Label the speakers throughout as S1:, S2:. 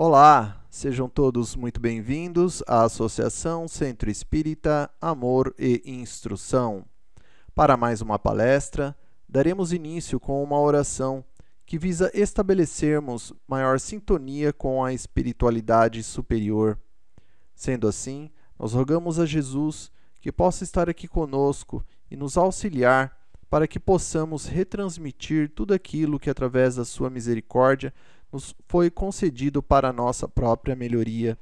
S1: Olá, sejam todos muito bem-vindos à Associação Centro Espírita Amor e Instrução. Para mais uma palestra, daremos início com uma oração que visa estabelecermos maior sintonia com a espiritualidade superior. Sendo assim, nós rogamos a Jesus que possa estar aqui conosco e nos auxiliar para que possamos retransmitir tudo aquilo que, através da sua misericórdia, nos foi concedido para a nossa própria melhoria.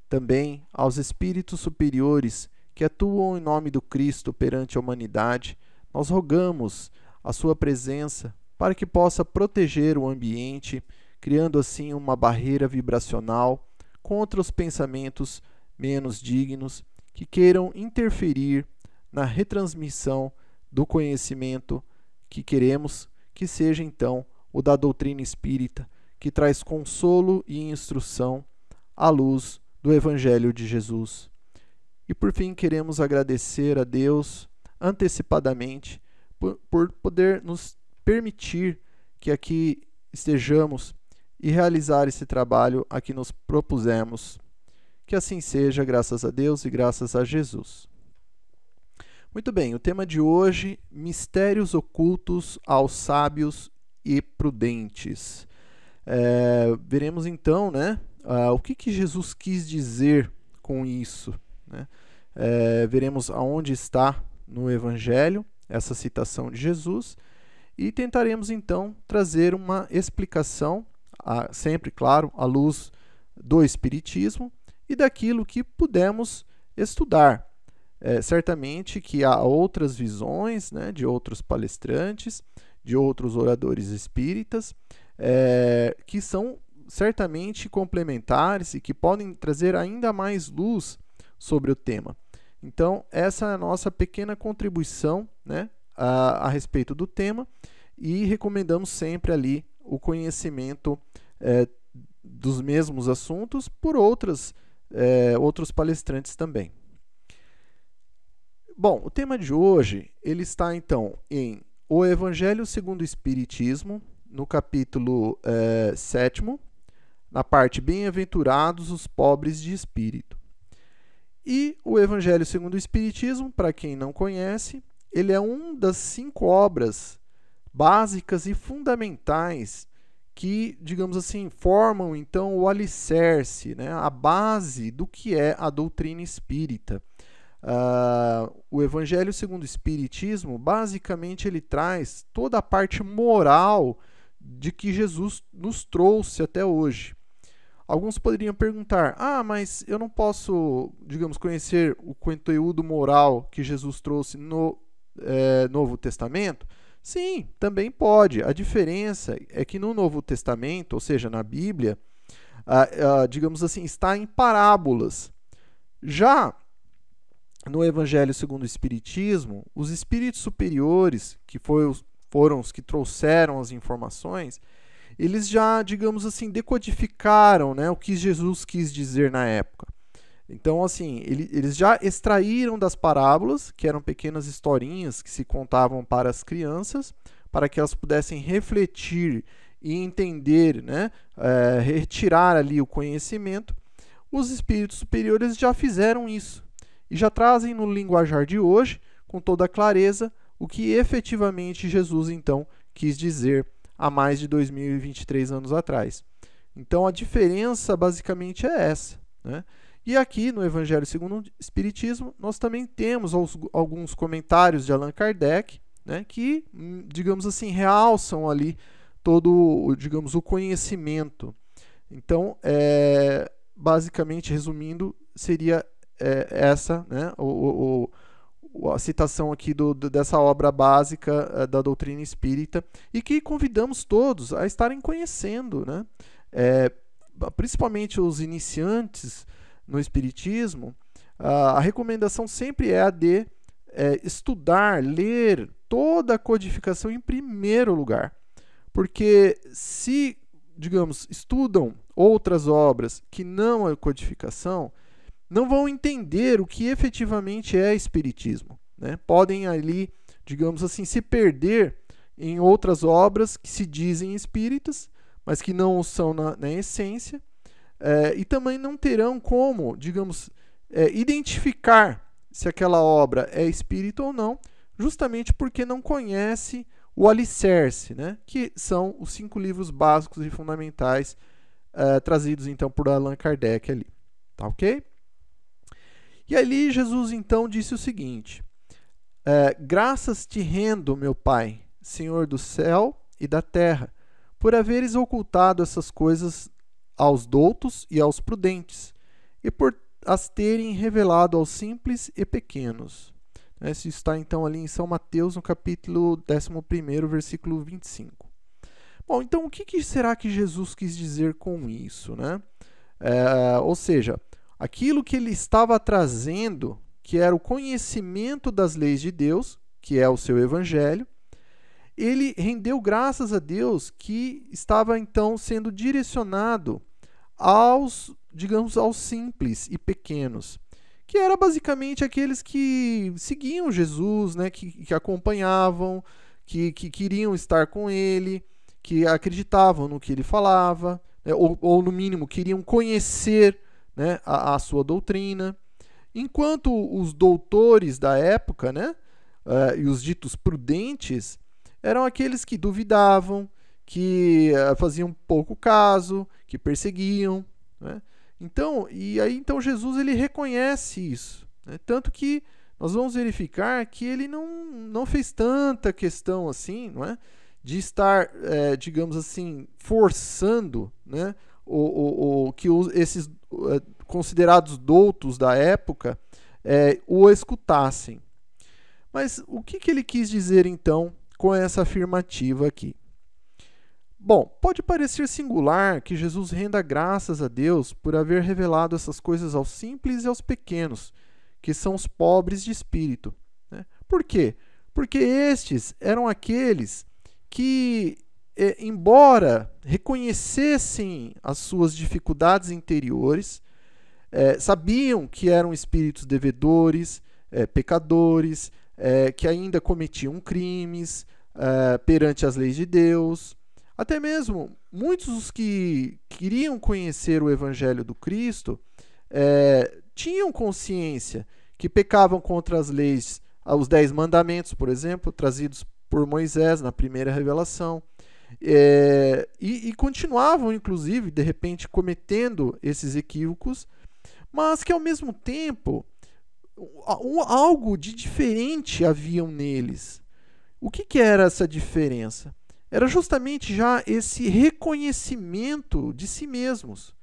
S1: Também aos espíritos superiores que atuam em nome do Cristo perante a humanidade, nós rogamos a sua presença para que possa proteger o ambiente, criando assim uma barreira vibracional contra os pensamentos menos dignos que queiram interferir na retransmissão do conhecimento que queremos que seja então o da doutrina espírita, que traz consolo e instrução à luz do Evangelho de Jesus. E por fim queremos agradecer a Deus antecipadamente por poder nos permitir que aqui estejamos e realizar esse trabalho a que nos propusemos. Que assim seja, graças a Deus e graças a Jesus. Muito bem, o tema de hoje, mistérios ocultos aos sábios e prudentes. Veremos então, o que Jesus quis dizer com isso, né? Veremos aonde está no Evangelho essa citação de Jesus e tentaremos então trazer uma explicação, sempre, claro, à luz do Espiritismo e daquilo que pudemos estudar. Certamente que há outras visões, né, de outros palestrantes, de outros oradores espíritas, que são certamente complementares e que podem trazer ainda mais luz sobre o tema. Então, essa é a nossa pequena contribuição, né, a respeito do tema, e recomendamos sempre ali o conhecimento dos mesmos assuntos por outros palestrantes também. Bom, o tema de hoje ele está então em O Evangelho segundo o Espiritismo, no capítulo 7º, na parte Bem-aventurados os pobres de espírito. E o Evangelho segundo o Espiritismo, para quem não conhece, ele é uma das 5 obras básicas e fundamentais que, digamos assim, formam então o alicerce, né, a base do que é a doutrina espírita. O Evangelho segundo o Espiritismo, basicamente ele traz toda a parte moral de que Jesus nos trouxe até hoje. Alguns poderiam perguntar, mas eu não posso, digamos, conhecer o conteúdo moral que Jesus trouxe no Novo Testamento? Sim, também pode. A diferença é que no Novo Testamento, ou seja, na Bíblia, digamos assim, está em parábolas. Já no Evangelho segundo o Espiritismo, os espíritos superiores, que foram os que trouxeram as informações, eles já, digamos assim, decodificaram, né, o que Jesus quis dizer na época. Então, assim, eles já extraíram das parábolas, que eram pequenas historinhas que se contavam para as crianças, para que elas pudessem refletir e entender, né, retirar ali o conhecimento. Os espíritos superiores já fizeram isso e já trazem no linguajar de hoje, com toda a clareza, o que efetivamente Jesus, então, quis dizer há mais de 2023 anos atrás. Então, a diferença, basicamente, é essa, né? E aqui, no Evangelho segundo o Espiritismo, nós também temos alguns comentários de Allan Kardec, né, que, digamos assim, realçam ali todo, digamos, o conhecimento. Então, basicamente, resumindo, seria essa, né, a citação aqui dessa obra básica da doutrina espírita e que convidamos todos a estarem conhecendo, né? Principalmente os iniciantes no espiritismo, a recomendação sempre é a de estudar, ler toda a codificação em primeiro lugar, porque se, digamos, estudam outras obras que não é codificação, não vão entender o que efetivamente é espiritismo, né? Podem ali, digamos assim, se perder em outras obras que se dizem espíritas, mas que não o são na essência, e também não terão como, digamos, identificar se aquela obra é espírita ou não, justamente porque não conhece o alicerce, né? Que são os 5 livros básicos e fundamentais trazidos então por Allan Kardec ali, tá ok? E ali Jesus então disse o seguinte: graças te rendo, meu Pai, Senhor do céu e da terra, por haveres ocultado essas coisas aos doutos e aos prudentes, e por as terem revelado aos simples e pequenos. Isso está então ali em São Mateus, no capítulo 11, versículo 25. Bom, então o que será que Jesus quis dizer com isso, né? Ou seja, aquilo que ele estava trazendo, que era o conhecimento das leis de Deus, que é o seu evangelho, ele rendeu graças a Deus que estava então sendo direcionado aos, digamos, aos simples e pequenos, que era basicamente aqueles que seguiam Jesus, né, que acompanhavam, que queriam estar com ele, que acreditavam no que ele falava, né, ou no mínimo queriam conhecer, né, a sua doutrina. Enquanto os doutores da época, né, e os ditos prudentes, eram aqueles que duvidavam, que faziam pouco caso, que perseguiam, né? Então Jesus ele reconhece isso, né? Tanto que nós vamos verificar que ele não fez tanta questão assim, não é? De estar, digamos assim, forçando, né, que esses considerados doutos da época o escutassem. Mas o que ele quis dizer então com essa afirmativa aqui? Bom, pode parecer singular que Jesus renda graças a Deus por haver revelado essas coisas aos simples e aos pequenos, que são os pobres de espírito, né? Por quê? Porque estes eram aqueles que, embora reconhecessem as suas dificuldades interiores, sabiam que eram espíritos devedores, pecadores, que ainda cometiam crimes perante as leis de Deus. Até mesmo muitos dos que queriam conhecer o Evangelho do Cristo tinham consciência que pecavam contra as leis, os 10 mandamentos, por exemplo, trazidos por Moisés na primeira revelação, e continuavam, inclusive, de repente, cometendo esses equívocos, mas que, ao mesmo tempo, algo de diferente haviam neles. O que era essa diferença? Era justamente já esse reconhecimento de si mesmos,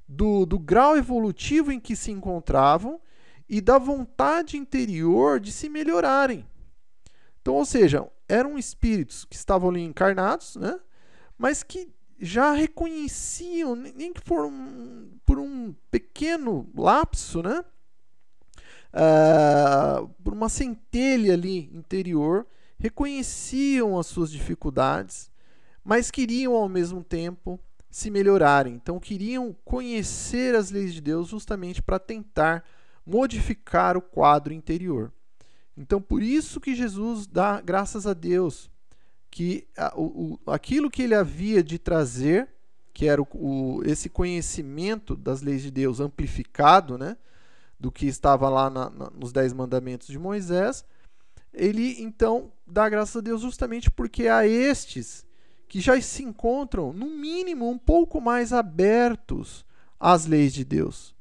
S1: do grau evolutivo em que se encontravam e da vontade interior de se melhorarem. Então, ou seja, eram espíritos que estavam ali encarnados, né, mas que já reconheciam, nem que por um pequeno lapso, né, por uma centelha ali interior, reconheciam as suas dificuldades, mas queriam ao mesmo tempo se melhorarem. Então queriam conhecer as leis de Deus justamente para tentar modificar o quadro interior. Então por isso que Jesus dá graças a Deus que aquilo que ele havia de trazer, que era esse conhecimento das leis de Deus amplificado, né, do que estava lá nos 10 mandamentos de Moisés, ele então dá graças a Deus justamente porque há estes que já se encontram, no mínimo, um pouco mais abertos às leis de Deus.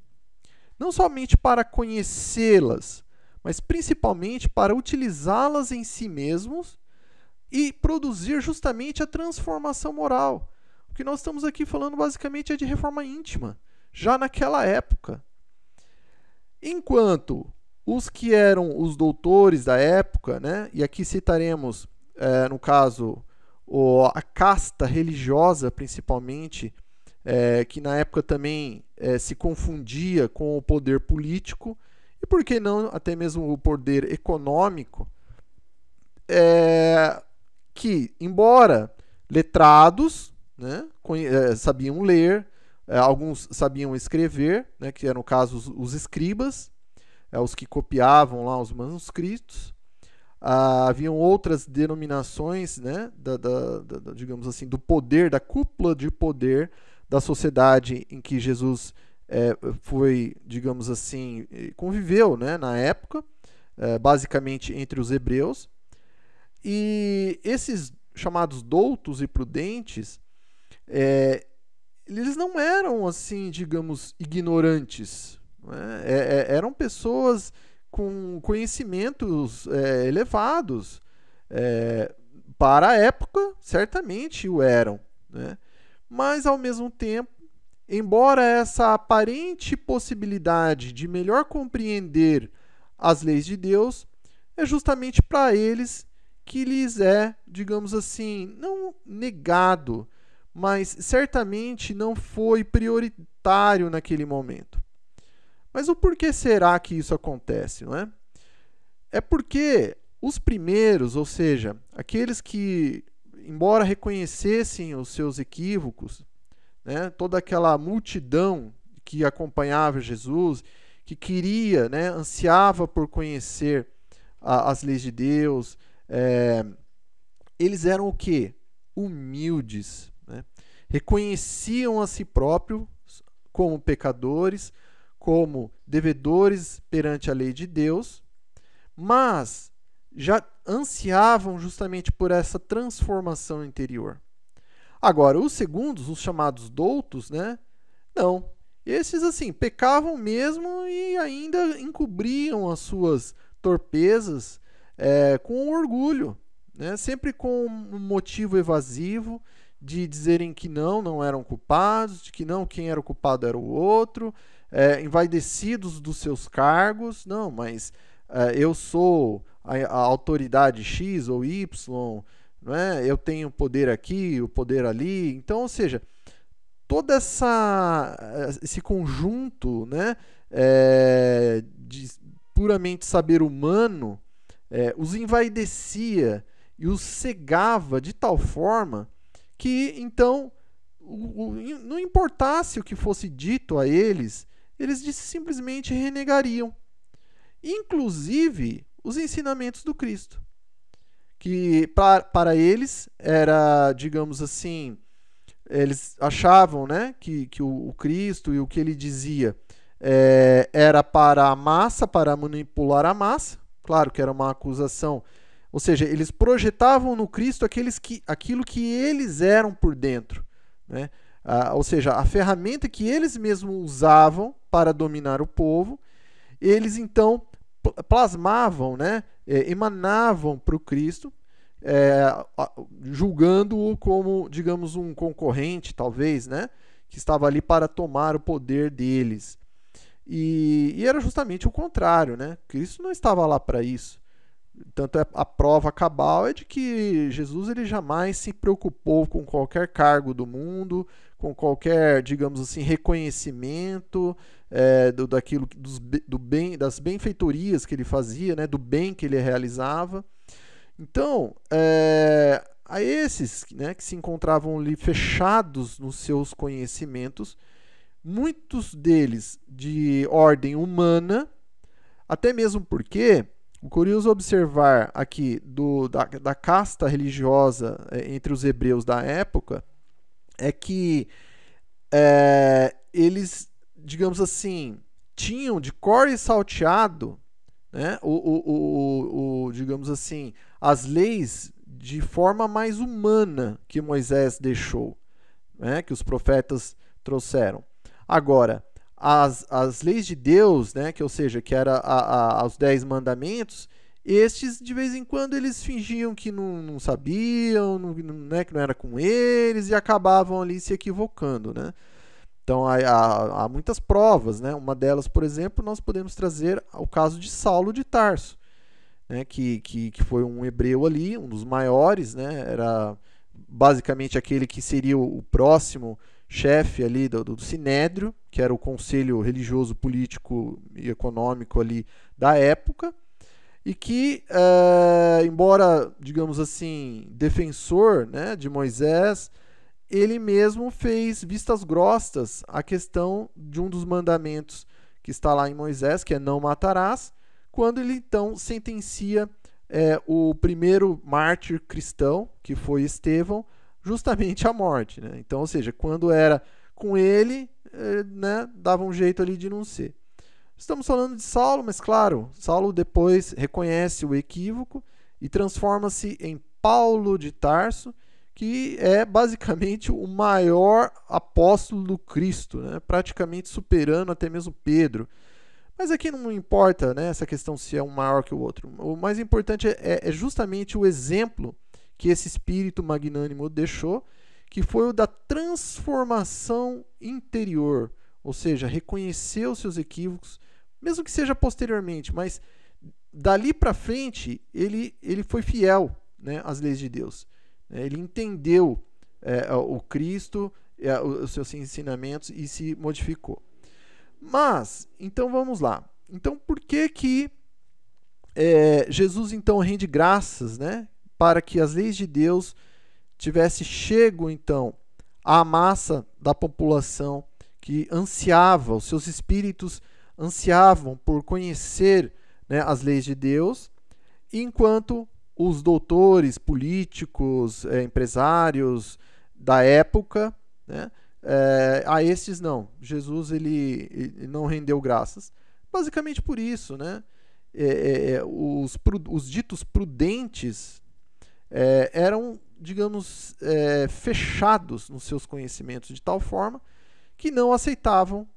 S1: Não somente para conhecê-las, mas principalmente para utilizá-las em si mesmos e produzir justamente a transformação moral. O que nós estamos aqui falando basicamente é de reforma íntima, já naquela época. Enquanto os que eram os doutores da época, né, e aqui citaremos, no caso, a casta religiosa, principalmente, que na época também se confundia com o poder político, e por que não até mesmo o poder econômico, que, embora letrados, né, sabiam ler, alguns sabiam escrever, né, que eram, no caso, os escribas, os que copiavam lá os manuscritos. Haviam outras denominações, né, digamos assim, do poder, da cúpula de poder da sociedade em que Jesus foi, digamos assim, conviveu, né, na época, basicamente entre os hebreus. E esses chamados doutos e prudentes, eles não eram, assim, digamos, ignorantes, né? Eram pessoas com conhecimentos elevados. Para a época, certamente o eram, né? Mas, ao mesmo tempo, embora essa aparente possibilidade de melhor compreender as leis de Deus, é justamente para eles que lhes é, digamos assim, não negado, mas certamente não foi prioritário naquele momento. Mas o porquê será que isso acontece, não é? É porque os primeiros, ou seja, aqueles que, embora reconhecessem os seus equívocos, né, toda aquela multidão que acompanhava Jesus, que queria, né, ansiava por conhecer as leis de Deus, eles eram o quê? Humildes, né? Reconheciam a si próprios como pecadores, como devedores perante a lei de Deus, mas já ansiavam justamente por essa transformação interior. Agora, os segundos, os chamados doutos, né? Não. Esses, assim, pecavam mesmo e ainda encobriam as suas torpezas com orgulho, né? Sempre com um motivo evasivo de dizerem que não eram culpados, de que não, quem era o culpado era o outro, envaidecidos dos seus cargos. Não, mas eu sou a autoridade X ou Y, não é? Eu tenho poder aqui, o poder ali. Então, ou seja, todo esse conjunto, né, de puramente saber humano os envaidecia e os cegava de tal forma que, então, não importasse o que fosse dito a eles, eles simplesmente renegariam. Inclusive os ensinamentos do Cristo, que para eles era, digamos assim, eles achavam, né, que o Cristo e o que ele dizia era para a massa, para manipular a massa. Claro que era uma acusação, ou seja, eles projetavam no Cristo aquilo que eles eram por dentro, né? Ou seja, a ferramenta que eles mesmos usavam para dominar o povo, eles então plasmavam, né, emanavam para o Cristo, julgando-o como, digamos, um concorrente, talvez, né, que estava ali para tomar o poder deles. E era justamente o contrário, né? Cristo não estava lá para isso. Tanto a prova cabal é de que Jesus ele jamais se preocupou com qualquer cargo do mundo, com qualquer, digamos assim, reconhecimento daquilo, do bem, das benfeitorias que ele fazia, né, do bem que ele realizava. Então, a esses, né, que se encontravam ali fechados nos seus conhecimentos, muitos deles de ordem humana, até mesmo porque o curioso observar aqui da casta religiosa entre os hebreus da época é que eles, digamos assim, tinham de cor e salteado, né, digamos assim, as leis de forma mais humana que Moisés deixou, né, que os profetas trouxeram. Agora, as leis de Deus, né, ou seja, que era os 10 mandamentos, estes, de vez em quando, eles fingiam que não sabiam, né, que não era com eles, e acabavam ali se equivocando, né? Então, há muitas provas, né? Uma delas, por exemplo, nós podemos trazer o caso de Saulo de Tarso, né, que foi um hebreu ali, um dos maiores, né? Era basicamente aquele que seria o próximo chefe ali do Sinédrio, que era o conselho religioso, político e econômico ali da época, e que, embora, digamos assim, defensor, né, de Moisés, ele mesmo fez vistas grossas à questão de um dos mandamentos que está lá em Moisés, que é não matarás, quando ele então sentencia o primeiro mártir cristão, que foi Estevão, justamente à morte, né? Então, ou seja, quando era com ele, né, dava um jeito ali de não ser. Estamos falando de Saulo, mas claro, Saulo depois reconhece o equívoco e transforma-se em Paulo de Tarso, que é basicamente o maior apóstolo do Cristo, né? Praticamente superando até mesmo Pedro. Mas aqui não importa, né, essa questão se é um maior que o outro. O mais importante é justamente o exemplo que esse espírito magnânimo deixou, que foi o da transformação interior, ou seja, reconhecer os seus equívocos, mesmo que seja posteriormente, mas dali para frente ele foi fiel, né, às leis de Deus. Ele entendeu o Cristo, os seus ensinamentos e se modificou. Mas, então vamos lá. Então, por que Jesus então rende graças, né, para que as leis de Deus tivesse chego então à massa da população que ansiava, os seus espíritos ansiavam por conhecer, né, as leis de Deus, enquanto os doutores, políticos, empresários da época, né, a estes não. Jesus ele não rendeu graças. Basicamente por isso, né, os ditos prudentes eram, digamos, fechados nos seus conhecimentos de tal forma que não aceitavam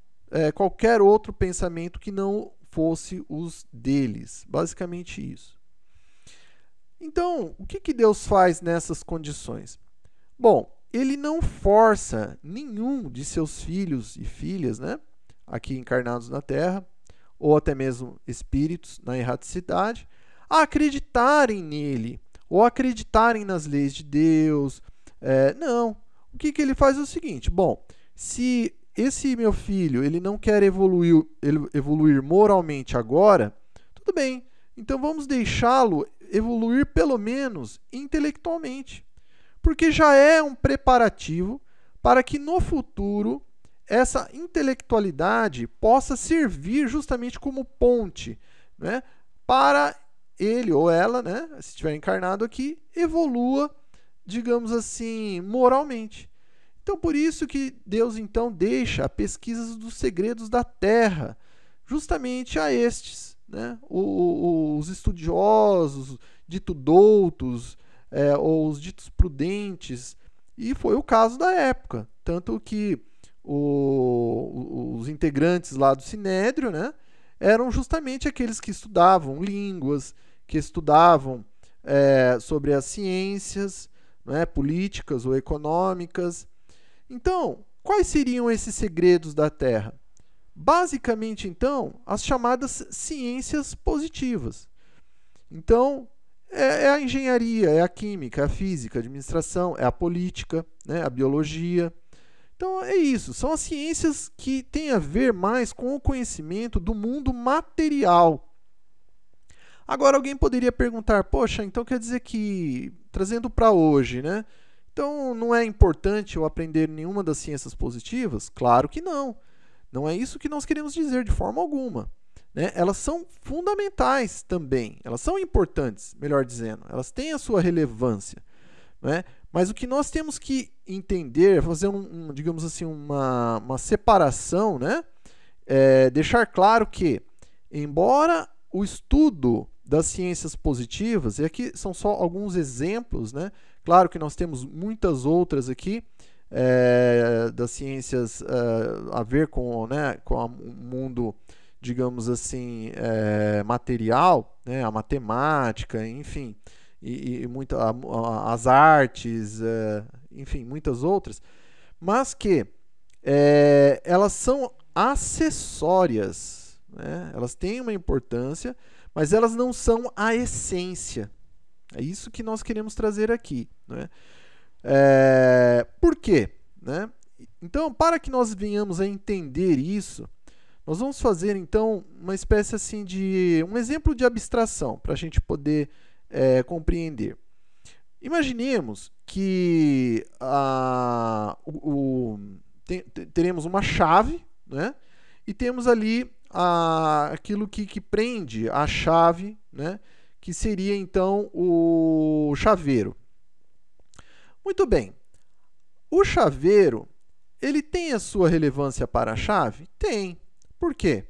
S1: qualquer outro pensamento que não fosse os deles. Basicamente isso. Então, o que Deus faz nessas condições? Bom, ele não força nenhum de seus filhos e filhas, né, aqui encarnados na Terra, ou até mesmo espíritos na erraticidade, a acreditarem nele, ou acreditarem nas leis de Deus. Não. O que ele faz é o seguinte: bom, se esse meu filho ele não quer evoluir moralmente agora, tudo bem, então vamos deixá-lo evoluir pelo menos intelectualmente, porque já é um preparativo para que no futuro essa intelectualidade possa servir justamente como ponte, né, para ele ou ela, né, se estiver encarnado aqui, evolua, digamos assim, moralmente. Então, por isso que Deus então deixa pesquisas dos segredos da Terra justamente a estes, né, os estudiosos, dito doutos, ou os ditos prudentes, e foi o caso da época, tanto que os integrantes lá do Sinédrio, né, eram justamente aqueles que estudavam línguas, que estudavam sobre as ciências, né, políticas ou econômicas. Então, quais seriam esses segredos da Terra? Basicamente, então, as chamadas ciências positivas. Então, é a engenharia, é a química, é a física, a administração, é a política, né, a biologia. Então, é isso. São as ciências que têm a ver mais com o conhecimento do mundo material. Agora, alguém poderia perguntar, poxa, então quer dizer que, trazendo para hoje, né? Então, não é importante eu aprender nenhuma das ciências positivas? Claro que não. Não é isso que nós queremos dizer de forma alguma, né? Elas são fundamentais também, elas são importantes, melhor dizendo, elas têm a sua relevância, né? Mas o que nós temos que entender, fazer digamos assim, uma separação, né? Deixar claro que, embora o estudo das ciências positivas, e aqui são só alguns exemplos, né? Claro que nós temos muitas outras aqui, das ciências a ver com, né, com o mundo, digamos assim, material, né, a matemática, enfim, e as artes, enfim, muitas outras, mas que elas são acessórias, né? Elas têm uma importância, mas elas não são a essência. É isso que nós queremos trazer aqui, né? Por quê? Né? Então, para que nós venhamos a entender isso, nós vamos fazer então uma espécie assim de um exemplo de abstração para a gente poder compreender. Imaginemos que teremos uma chave, né? E temos ali aquilo que prende a chave, né? Que seria então o chaveiro. Muito bem. O chaveiro, ele tem a sua relevância para a chave? Tem. Por quê?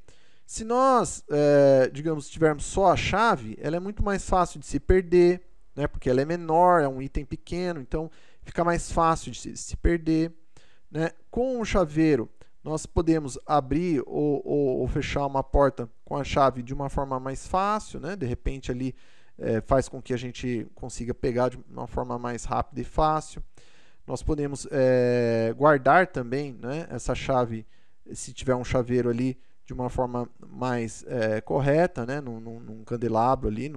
S1: Se nós, digamos, tivermos só a chave, ela é muito mais fácil de se perder, né? Porque ela é menor, é um item pequeno, então fica mais fácil de se perder, né? Com o chaveiro, nós podemos abrir ou fechar uma porta com a chave de uma forma mais fácil, né? De repente ali faz com que a gente consiga pegar de uma forma mais rápida e fácil. Nós podemos guardar também, né, essa chave, se tiver um chaveiro ali, de uma forma mais correta, né, num candelabro ali,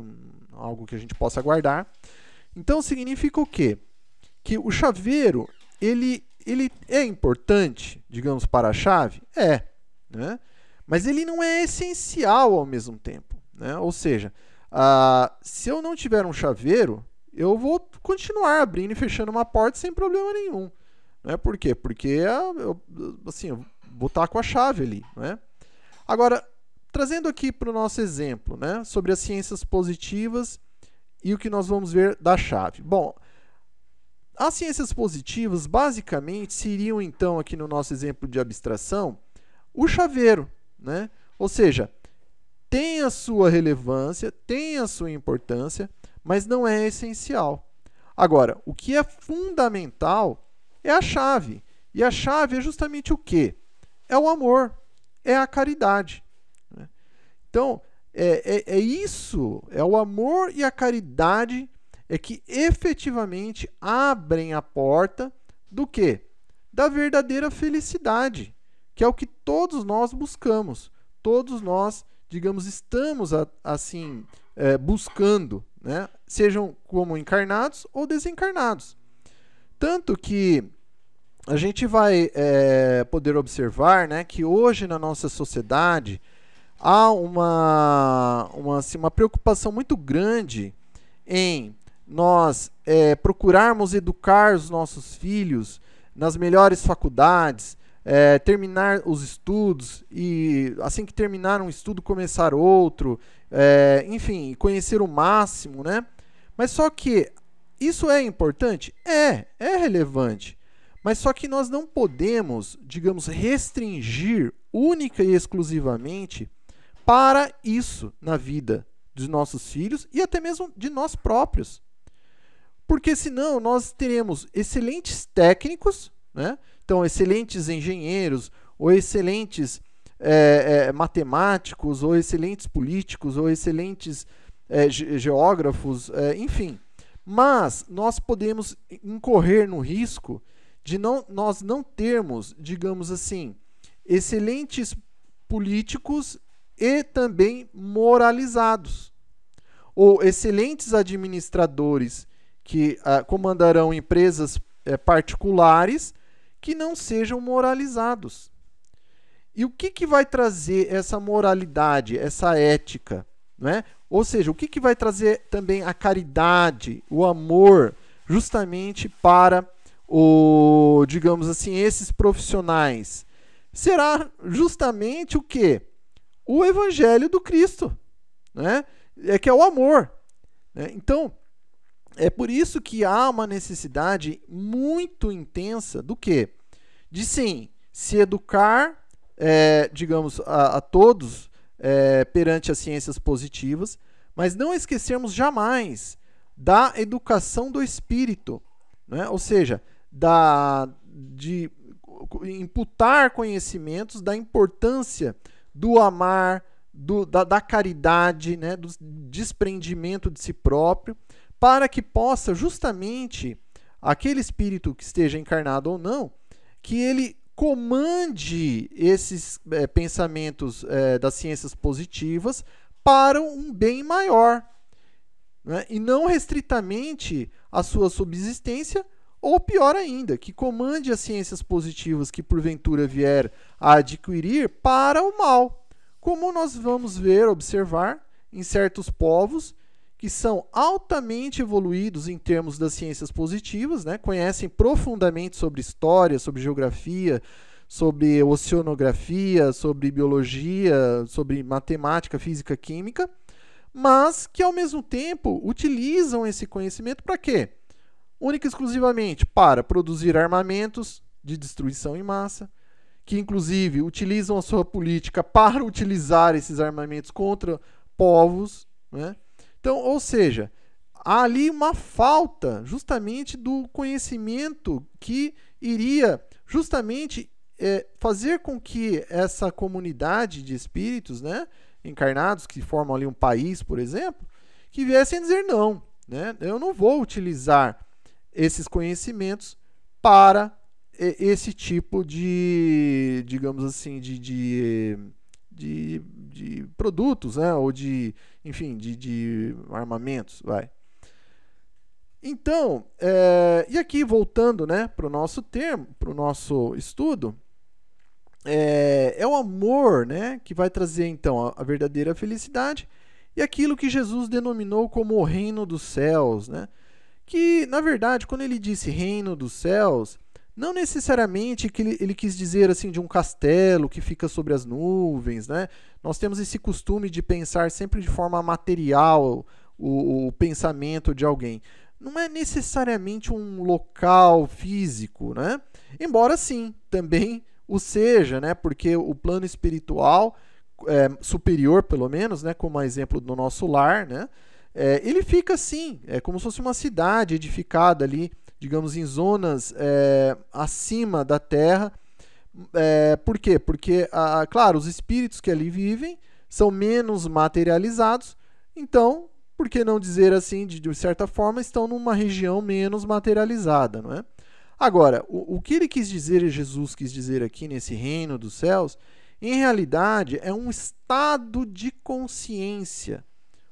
S1: algo que a gente possa guardar. Então significa o quê? Que o chaveiro, ele é importante, digamos, para a chave? Né? Mas ele não é essencial ao mesmo tempo, né? Ou seja, se eu não tiver um chaveiro, eu vou continuar abrindo e fechando uma porta sem problema nenhum. Né? Por quê? Porque eu vou estar com a chave ali. Né? Agora, trazendo aqui para o nosso exemplo, né, sobre as ciências positivas e o que nós vamos ver da chave. Bom, as ciências positivas, basicamente, seriam, então, aqui no nosso exemplo de abstração, o chaveiro. Né? Ou seja, tem a sua relevância, tem a sua importância, mas não é essencial. Agora, o que é fundamental é a chave. E a chave é justamente o quê? É o amor, é a caridade. Né? Então, isso, é o amor e a caridade que efetivamente abrem a porta do quê? Da verdadeira felicidade, que é o que todos nós buscamos. Todos nós, digamos, estamos assim buscando, né? Sejam como encarnados ou desencarnados. Tanto que a gente vai poder observar, né, que hoje na nossa sociedade há uma preocupação muito grande em nós procurarmos educar os nossos filhos nas melhores faculdades, terminar os estudos e, assim que terminar um estudo, começar outro, enfim, conhecer o máximo, né? Mas só que isso é importante? É relevante. Mas só que nós não podemos, digamos, restringir única e exclusivamente para isso na vida dos nossos filhos e até mesmo de nós próprios. Porque senão nós teremos excelentes técnicos, né? Então, excelentes engenheiros, ou excelentes matemáticos, ou excelentes políticos, ou excelentes geógrafos, enfim. Mas nós podemos incorrer no risco de nós não termos, digamos assim, excelentes políticos e também moralizados, ou excelentes administradores que comandarão empresas particulares que não sejam moralizados. E o que vai trazer essa moralidade, essa ética? Né? Ou seja, o que vai trazer também a caridade, o amor, justamente para digamos assim, esses profissionais? Será justamente o quê? O Evangelho do Cristo, né? Que é o amor. Né? Então, é por isso que há uma necessidade muito intensa do quê? De sim, se educar, digamos, a todos perante as ciências positivas, mas não esquecermos jamais da educação do espírito, né? Ou seja, de imputar conhecimentos da importância do amar, da caridade, né? Do desprendimento de si próprio, para que possa justamente aquele espírito que esteja encarnado ou não, que ele comande esses pensamentos das ciências positivas para um bem maior, né? E não restritamente a sua subsistência, ou pior ainda, que comande as ciências positivas que porventura vier a adquirir para o mal, como nós vamos ver, observar em certos povos que são altamente evoluídos em termos das ciências positivas, né? Conhecem profundamente sobre história, sobre geografia, sobre oceanografia, sobre biologia, sobre matemática, física, química, mas que, ao mesmo tempo, utilizam esse conhecimento para quê? Única e exclusivamente para produzir armamentos, de destruição em massa, que inclusive utilizam a sua política para utilizar esses armamentos contra povos, né? Então, ou seja, há ali uma falta justamente do conhecimento que iria justamente fazer com que essa comunidade de espíritos, né, encarnados, que formam ali um país, por exemplo, que viessem a dizer não, né? Eu não vou utilizar esses conhecimentos para esse tipo de, digamos assim, de produtos, né? Ou enfim, de armamentos, vai. Então, e aqui voltando, né, para o nosso termo, para o nosso estudo, é o amor, né, que vai trazer então a verdadeira felicidade e aquilo que Jesus denominou como o reino dos céus, né? Que, na verdade, quando ele disse reino dos céus, não necessariamente que ele quis dizer assim de um castelo que fica sobre as nuvens, né? Nós temos esse costume de pensar sempre de forma material o pensamento de alguém. Não é necessariamente um local físico, né? Embora sim, também o seja, né? Porque o plano espiritual superior, pelo menos, né? Como exemplo do nosso lar, né? Ele fica assim, é como se fosse uma cidade edificada ali, digamos, em zonas acima da Terra. Por quê? Porque, claro, os espíritos que ali vivem são menos materializados, então, por que não dizer assim, de certa forma, estão numa região menos materializada, não é? Agora, o que ele quis dizer, Jesus quis dizer aqui nesse reino dos céus, em realidade é um estado de consciência,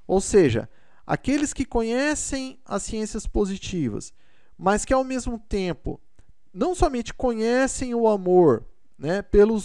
S1: ou seja, aqueles que conhecem as ciências positivas, mas que ao mesmo tempo não somente conhecem o amor, né, pelo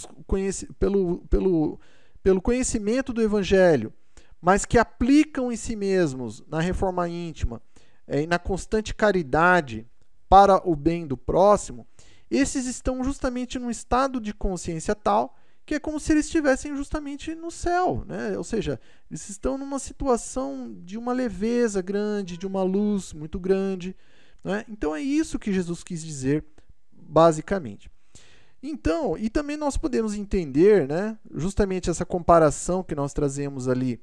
S1: conhecimento do Evangelho, mas que aplicam em si mesmos, na reforma íntima e na constante caridade para o bem do próximo, esses estão justamente num estado de consciência tal que é como se eles estivessem justamente no céu, né? Ou seja, eles estão numa situação de uma leveza grande, de uma luz muito grande, né? Então é isso que Jesus quis dizer, basicamente. Então, e também nós podemos entender, né, justamente essa comparação que nós trazemos ali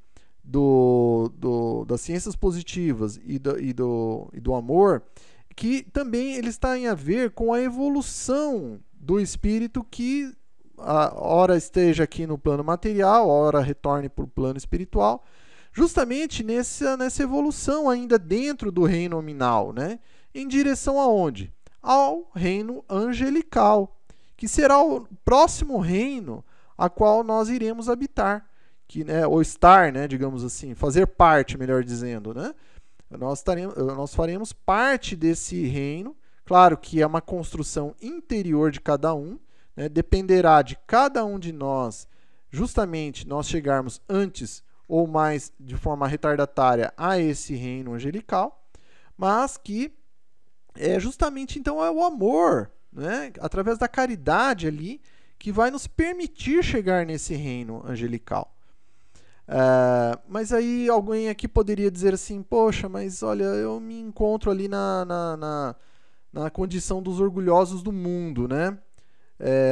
S1: das ciências positivas e do amor, que também ele está em a ver com a evolução do espírito que ora esteja aqui no plano material, ora retorne para o plano espiritual, justamente nessa evolução ainda dentro do reino nominal, né? Em direção aonde? Ao reino angelical, que será o próximo reino a qual nós iremos habitar, que, né, ou estar, né, digamos assim, fazer parte, melhor dizendo, né? Nós faremos parte desse reino, claro que é uma construção interior de cada um, né, dependerá de cada um de nós, justamente nós chegarmos antes ou mais de forma retardatária a esse reino angelical, mas que justamente então é o amor, né, através da caridade ali, que vai nos permitir chegar nesse reino angelical. Mas aí alguém aqui poderia dizer assim, poxa, mas olha, eu me encontro ali na condição dos orgulhosos do mundo, né?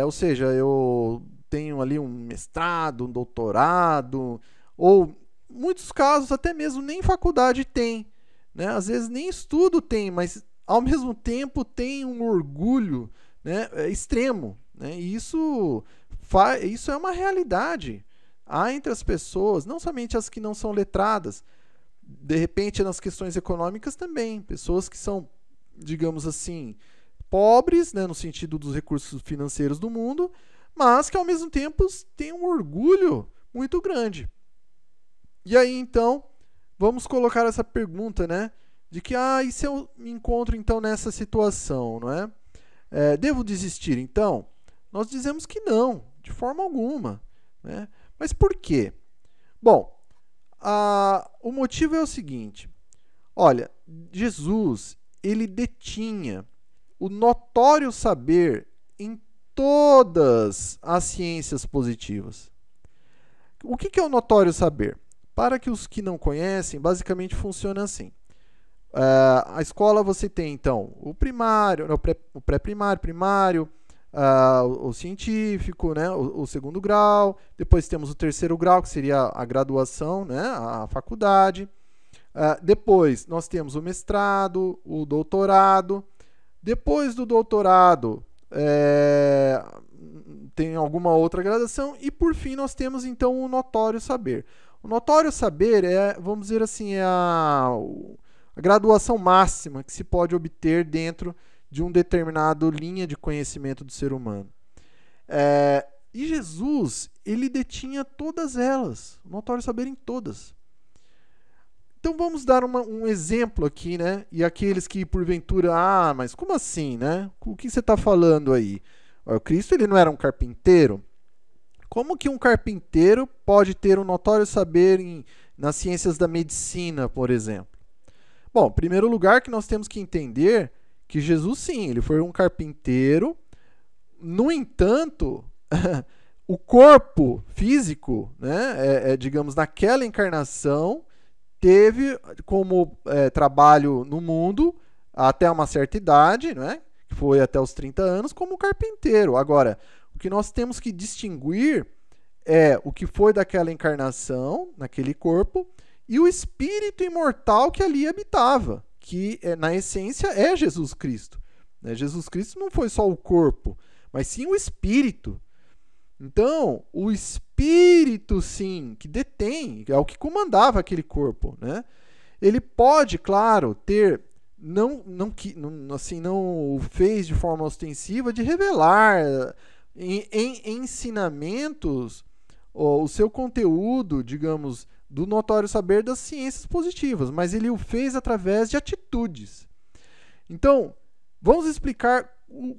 S1: Ou seja, eu tenho ali um mestrado, um doutorado, ou em muitos casos até mesmo nem faculdade tem, né? Às vezes nem estudo tem, mas ao mesmo tempo tem um orgulho, né, extremo, né? E isso é uma realidade. Há entre as pessoas, não somente as que não são letradas, de repente nas questões econômicas também, pessoas que são, digamos assim, pobres, né, no sentido dos recursos financeiros do mundo, mas que ao mesmo tempo têm um orgulho muito grande. E aí então, vamos colocar essa pergunta, né, de que, e se eu me encontro então nessa situação, não é? Devo desistir então? Nós dizemos que não, de forma alguma, né? Mas por quê? Bom, o motivo é o seguinte, olha, Jesus, ele detinha o notório saber em todas as ciências positivas. O que é o notório saber? Para que os que não conhecem, basicamente funciona assim. A escola você tem, então, o primário, o pré-primário, primário, o científico, né, o segundo grau, depois temos o terceiro grau, que seria a graduação, né, a faculdade. Depois nós temos o mestrado, o doutorado. Depois do doutorado, tem alguma outra graduação. E por fim nós temos então o notório saber. O notório saber vamos dizer assim, a graduação máxima que se pode obter dentro de um determinado linha de conhecimento do ser humano. E Jesus, ele detinha todas elas, o notório saber em todas. Então vamos dar um exemplo aqui, né? E aqueles que porventura, mas como assim, né? O que você está falando aí? O Cristo, ele não era um carpinteiro? Como que um carpinteiro pode ter um notório saber nas ciências da medicina, por exemplo? Bom, em primeiro lugar que nós temos que entender que Jesus, sim, ele foi um carpinteiro. No entanto, o corpo físico, né, digamos, naquela encarnação, teve como trabalho no mundo até uma certa idade, né, que foi até os 30 anos, como carpinteiro. Agora, o que nós temos que distinguir é o que foi daquela encarnação, naquele corpo, e o espírito imortal que ali habitava, que na essência é Jesus Cristo. Jesus Cristo não foi só o corpo, mas sim o espírito. Então, o espírito, sim, que detém, é o que comandava aquele corpo, né? Ele pode, claro, ter, não o fez de forma ostensiva, de revelar em ensinamentos o seu conteúdo, digamos, do notório saber das ciências positivas, mas ele o fez através de atitudes. Então, vamos explicar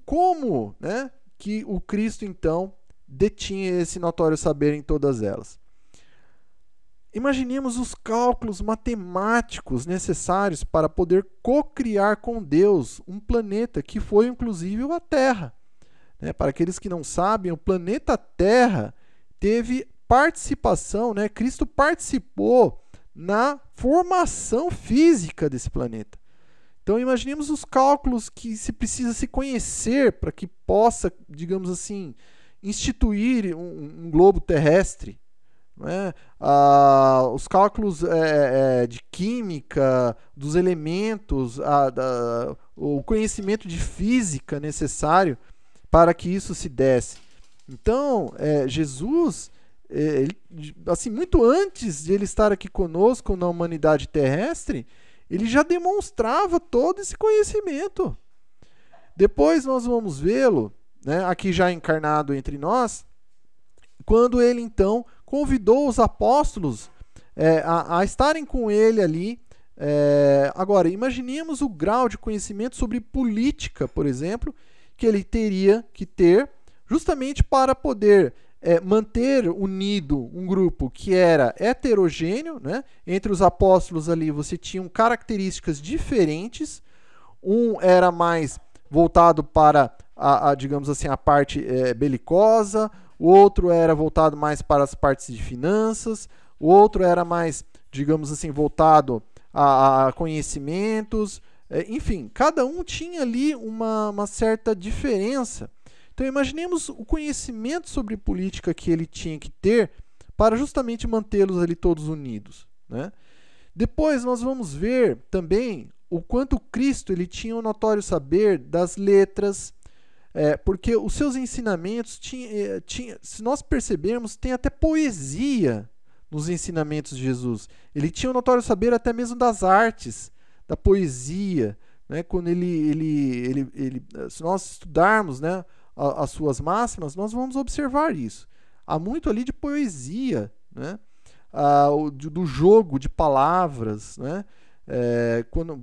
S1: como, né, que o Cristo, então, detinha esse notório saber em todas elas. Imaginemos os cálculos matemáticos necessários para poder cocriar com Deus um planeta que foi, inclusive, a Terra. Para aqueles que não sabem, o planeta Terra teve participação, né? Cristo participou na formação física desse planeta. Então, imaginemos os cálculos que se precisa se conhecer para que possa, digamos assim, instituir um globo terrestre. Né? Os cálculos de química, dos elementos, o conhecimento de física necessário para que isso se desse. Então, Jesus, assim, muito antes de ele estar aqui conosco na humanidade terrestre, ele já demonstrava todo esse conhecimento. Depois nós vamos vê-lo, né, aqui já encarnado entre nós, quando ele então convidou os apóstolos a estarem com ele ali. Agora, imaginemos o grau de conhecimento sobre política, por exemplo, que ele teria que ter justamente para poder manter unido um grupo que era heterogêneo, né? Entre os apóstolos ali você tinha características diferentes. Um era mais voltado para digamos assim, a parte belicosa, o outro era voltado mais para as partes de finanças, o outro era mais, digamos assim, voltado a conhecimentos. Enfim, cada um tinha ali uma certa diferença. Então, imaginemos o conhecimento sobre política que ele tinha que ter para justamente mantê-los ali todos unidos, né? Depois, nós vamos ver também o quanto Cristo ele tinha um notório saber das letras, porque os seus ensinamentos, se nós percebermos, tem até poesia nos ensinamentos de Jesus. Ele tinha um notório saber até mesmo das artes, da poesia, né? Quando se nós estudarmos, né, as suas máximas, nós vamos observar isso. Há muito ali de poesia, né? Do jogo de palavras, né?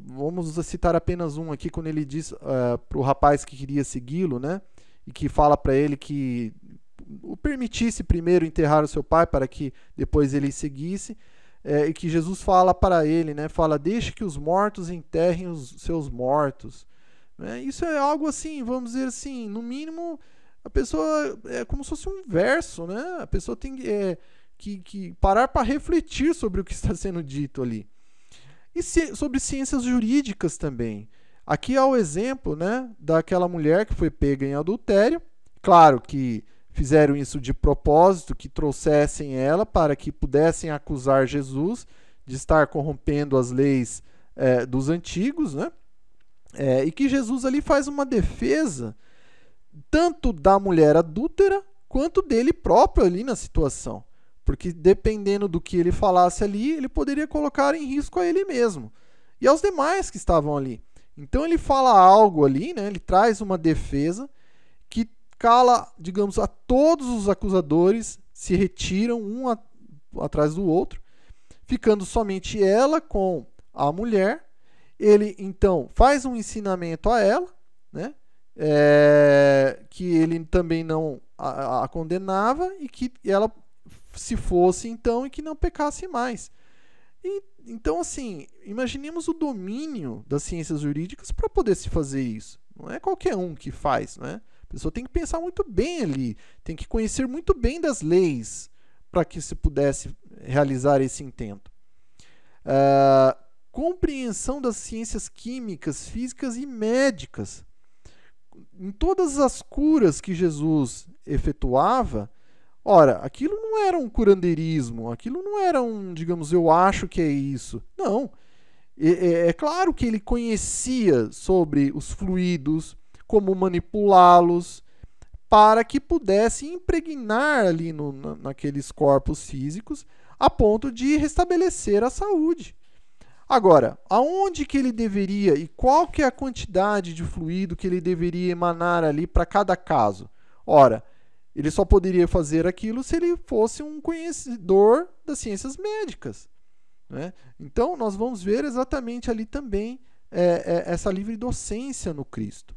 S1: Vamos citar apenas um aqui, quando ele diz para o rapaz que queria segui-lo, né? E que fala para ele que o permitisse primeiro enterrar o seu pai para que depois ele seguisse. E que Jesus fala para ele, né? Fala, deixe que os mortos enterrem os seus mortos. Isso é algo assim, vamos dizer assim, no mínimo, a pessoa é como se fosse um verso, né? A pessoa tem que parar para refletir sobre o que está sendo dito ali. E sobre ciências jurídicas também. Aqui há o exemplo, né, daquela mulher que foi pega em adultério, claro que fizeram isso de propósito, que trouxessem ela para que pudessem acusar Jesus de estar corrompendo as leis dos antigos, né? E que Jesus ali faz uma defesa tanto da mulher adúltera quanto dele próprio ali na situação. Porque dependendo do que ele falasse ali, ele poderia colocar em risco a ele mesmo e aos demais que estavam ali. Então ele fala algo ali, né? Ele traz uma defesa que cala, digamos, a todos os acusadores, se retiram um atrás do outro, ficando somente ela com a mulher. Ele, então, faz um ensinamento a ela, né? Que ele também não a condenava e que ela se fosse, então, e que não pecasse mais. Então, assim, imaginemos o domínio das ciências jurídicas para poder se fazer isso. Não é qualquer um que faz, né? A pessoa tem que pensar muito bem ali, tem que conhecer muito bem das leis para que se pudesse realizar esse intento. Compreensão das ciências químicas, físicas e médicas. Em todas as curas que Jesus efetuava, ora, aquilo não era um curandeirismo, aquilo não era digamos, eu acho que é isso. Não. É claro que ele conhecia sobre os fluidos, como manipulá-los, para que pudesse impregnar ali naqueles corpos físicos, a ponto de restabelecer a saúde. Agora, aonde que ele deveria e qual que é a quantidade de fluido que ele deveria emanar ali para cada caso? Ora, ele só poderia fazer aquilo se ele fosse um conhecedor das ciências médicas, né? Então, nós vamos ver exatamente ali também essa livre docência no Cristo.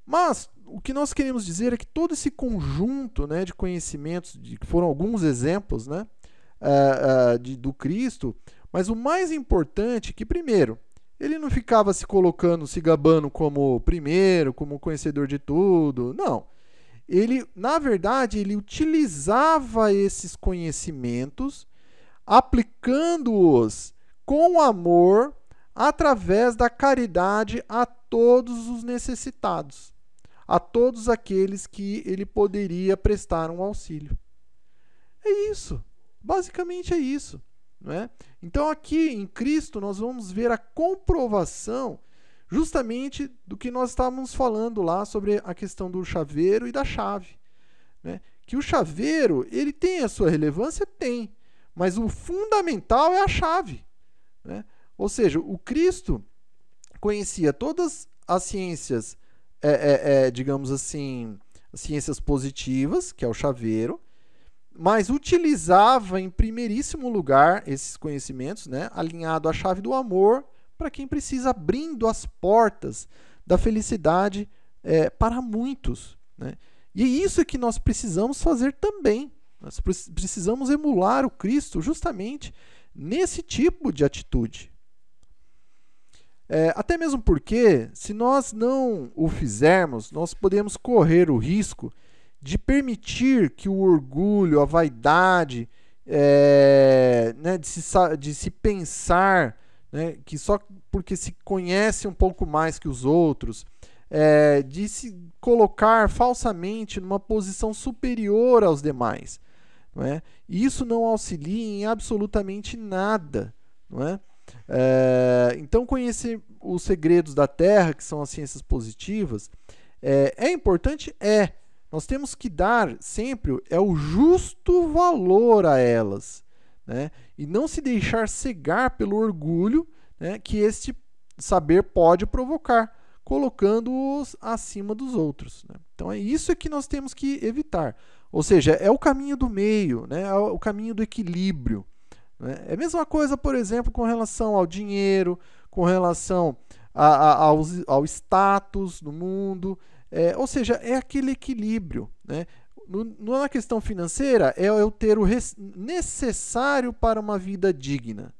S1: Mas o que nós queremos dizer é que todo esse conjunto, né, de conhecimentos, que foram alguns exemplos, né, do Cristo, mas o mais importante é que, primeiro, ele não ficava se colocando, se gabando como primeiro, como conhecedor de tudo. Não. Ele, na verdade, ele utilizava esses conhecimentos, aplicando-os com amor, através da caridade a todos os necessitados, a todos aqueles que ele poderia prestar um auxílio. É isso. Basicamente é isso. Não é? Então aqui em Cristo nós vamos ver a comprovação justamente do que nós estávamos falando lá sobre a questão do chaveiro e da chave, né? Que o chaveiro, ele tem a sua relevância? Tem, mas o fundamental é a chave, né? Ou seja, o Cristo conhecia todas as ciências, digamos assim, as ciências positivas, que é o chaveiro, mas utilizava em primeiríssimo lugar esses conhecimentos, né, alinhado à chave do amor, para quem precisa, abrindo as portas da felicidade para muitos, né? E isso é que nós precisamos fazer também. Nós precisamos emular o Cristo justamente nesse tipo de atitude. Até mesmo porque, se nós não o fizermos, nós podemos correr o risco de permitir que o orgulho, a vaidade, né, de se pensar, né, que só porque se conhece um pouco mais que os outros, de se colocar falsamente numa posição superior aos demais, não é? E isso não auxilia em absolutamente nada, não é? Então, conhecer os segredos da Terra, que são as ciências positivas, é importante? Nós temos que dar sempre o justo valor a elas, né? E não se deixar cegar pelo orgulho, né, que este saber pode provocar, colocando-os acima dos outros, né? Então é isso que nós temos que evitar. Ou seja, é o caminho do meio, né? É o caminho do equilíbrio, né? É a mesma coisa, por exemplo, com relação ao dinheiro, com relação ao status no mundo. Ou seja, é aquele equilíbrio, né? Na questão financeira, é eu ter o necessário para uma vida digna.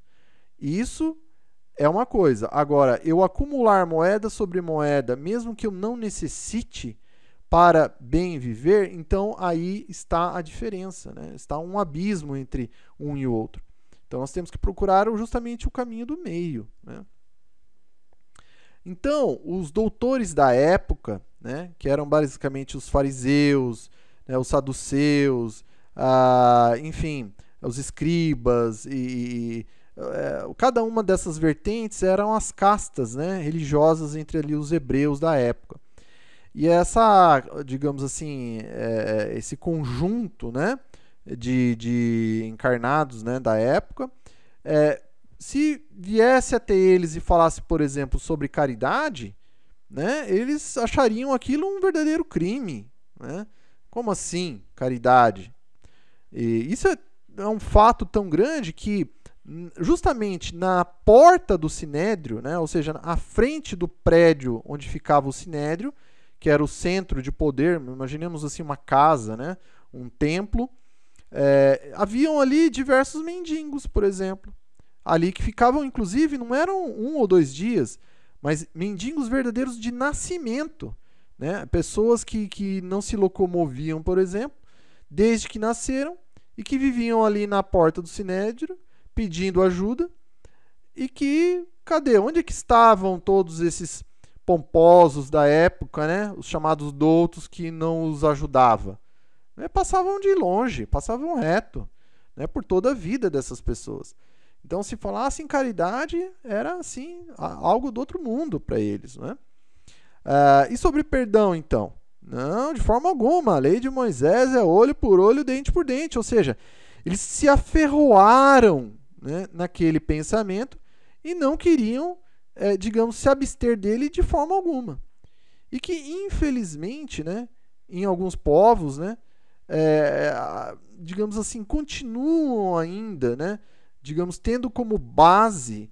S1: Isso é uma coisa. Agora, eu acumular moeda sobre moeda, mesmo que eu não necessite para bem viver, então aí está a diferença, né? Está um abismo entre um e o outro. Então, nós temos que procurar justamente o caminho do meio, né? Então, os doutores da época, né, que eram basicamente os fariseus, né, os saduceus, enfim, os escribas, cada uma dessas vertentes eram as castas, né, religiosas entre ali os hebreus da época. E essa, digamos assim, esse conjunto, né, de encarnados, né, da época, se viesse até eles e falasse, por exemplo, sobre caridade, né, eles achariam aquilo um verdadeiro crime, né? Como assim, caridade? E isso é um fato tão grande que justamente na porta do Sinédrio, né, ou seja, à frente do prédio onde ficava o Sinédrio, que era o centro de poder, imaginemos assim uma casa, né, um templo, haviam ali diversos mendigos, por exemplo, ali que ficavam, inclusive, não eram 1 ou 2 dias, mas mendigos verdadeiros de nascimento, né, pessoas que não se locomoviam, por exemplo, desde que nasceram e que viviam ali na porta do Sinédrio pedindo ajuda e que, cadê? Onde é que estavam todos esses pomposos da época, né? Os chamados doutos que não os ajudavam? Passavam de longe, passavam reto, né? Por toda a vida dessas pessoas. Então, se falasse em caridade, era assim, algo do outro mundo para eles, né? E sobre perdão, então? Não, de forma alguma. A lei de Moisés é olho por olho, dente por dente. Ou seja, eles se aferroaram, né, naquele pensamento e não queriam, digamos, se abster dele de forma alguma. E que, infelizmente, né, em alguns povos, né, digamos assim, continuam ainda, né, digamos, tendo como base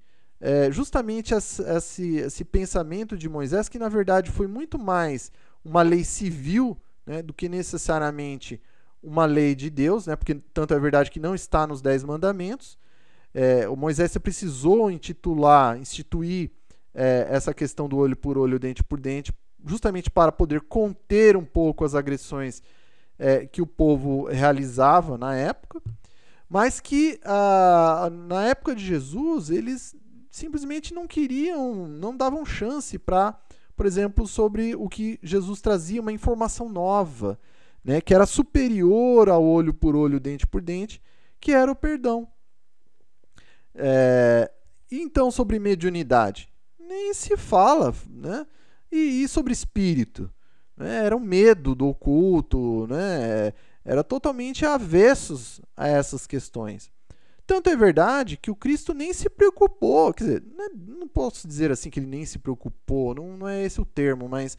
S1: justamente esse pensamento de Moisés, que na verdade foi muito mais uma lei civil, né, do que necessariamente uma lei de Deus, né, porque tanto é verdade que não está nos 10 mandamentos. O Moisés precisou instituir essa questão do olho por olho, dente por dente, justamente para poder conter um pouco as agressões que o povo realizava na época, mas que na época de Jesus eles simplesmente não queriam, não davam chance para, por exemplo, sobre o que Jesus trazia, uma informação nova, né, que era superior ao olho por olho, dente por dente, que era o perdão. Então, sobre mediunidade, nem se fala, né? E sobre espírito, né? Era um medo do oculto, né? Era totalmente avessos a essas questões. Tanto é verdade que o Cristo nem se preocupou, quer dizer, não posso dizer assim que ele nem se preocupou, não é esse o termo, mas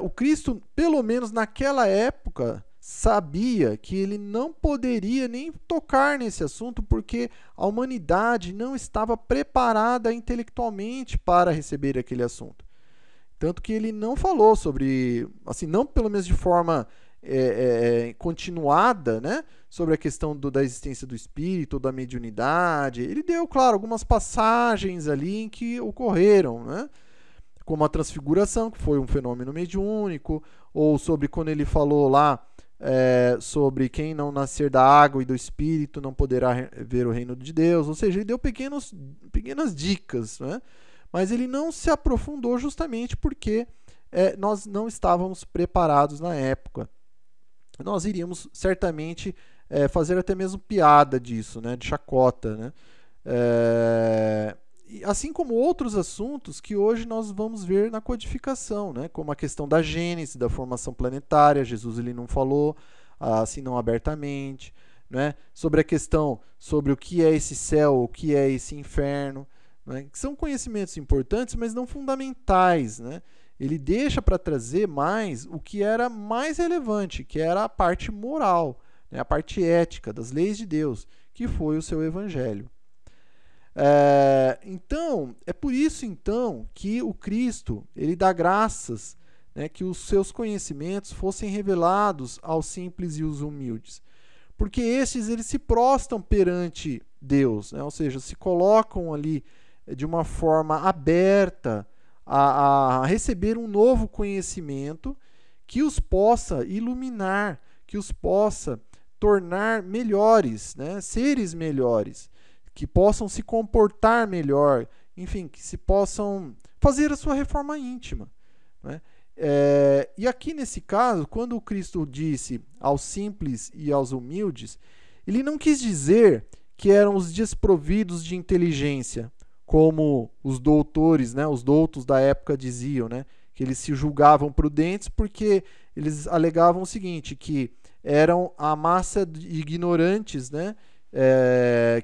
S1: o Cristo, pelo menos naquela época, sabia que ele não poderia nem tocar nesse assunto porque a humanidade não estava preparada intelectualmente para receber aquele assunto. Tanto que ele não falou sobre, assim, não pelo menos de forma continuada, né, sobre a questão da existência do espírito, da mediunidade. Ele deu, claro, algumas passagens ali em que ocorreram, né, como a transfiguração, que foi um fenômeno mediúnico, ou sobre quando ele falou lá sobre quem não nascer da água e do espírito não poderá ver o reino de Deus. Ou seja, ele deu pequenas dicas, né? Mas ele não se aprofundou justamente porque nós não estávamos preparados na época. Nós iríamos certamente fazer até mesmo piada disso, né? De chacota, né? Assim como outros assuntos que hoje nós vamos ver na codificação, né? Como a questão da gênese, da formação planetária. Jesus ele não falou assim não abertamente, né? Sobre a questão sobre o que é esse céu, o que é esse inferno, né? Que são conhecimentos importantes, mas não fundamentais, né? Ele deixa para trazer mais o que era mais relevante, que era a parte moral, né? A parte ética das leis de Deus, que foi o seu evangelho. Então, é por isso então que o Cristo ele dá graças, né, que os seus conhecimentos fossem revelados aos simples e os humildes, porque estes eles se prostam perante Deus, né, ou seja, se colocam ali de uma forma aberta a receber um novo conhecimento que os possa iluminar, que os possa tornar melhores, né, seres melhores, que possam se comportar melhor, enfim, que se possam fazer a sua reforma íntima, né? E aqui nesse caso, quando o Cristo disse aos simples e aos humildes, ele não quis dizer que eram os desprovidos de inteligência, como os doutores, né, os doutos da época diziam, né, que eles se julgavam prudentes porque eles alegavam o seguinte, que eram a massa de ignorantes, né,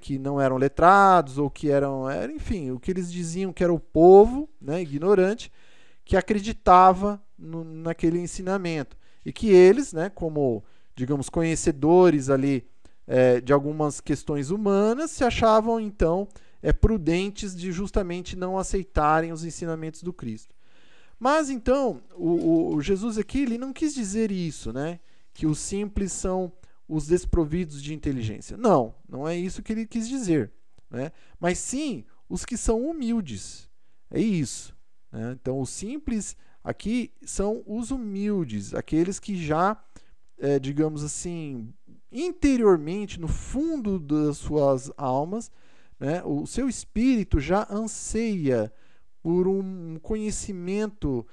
S1: que não eram letrados, ou que enfim, o que eles diziam que era o povo, né, ignorante, que acreditava naquele ensinamento. E que eles, né, como, digamos, conhecedores ali de algumas questões humanas, se achavam, então, prudentes de justamente não aceitarem os ensinamentos do Cristo. Mas, então, o Jesus aqui ele não quis dizer isso, né, que os simples são os desprovidos de inteligência. Não, não é isso que ele quis dizer, né? Mas sim os que são humildes. É isso. Né? Então, os simples aqui são os humildes, aqueles que já, digamos assim, interiormente, no fundo das suas almas, né, o seu espírito já anseia por um conhecimento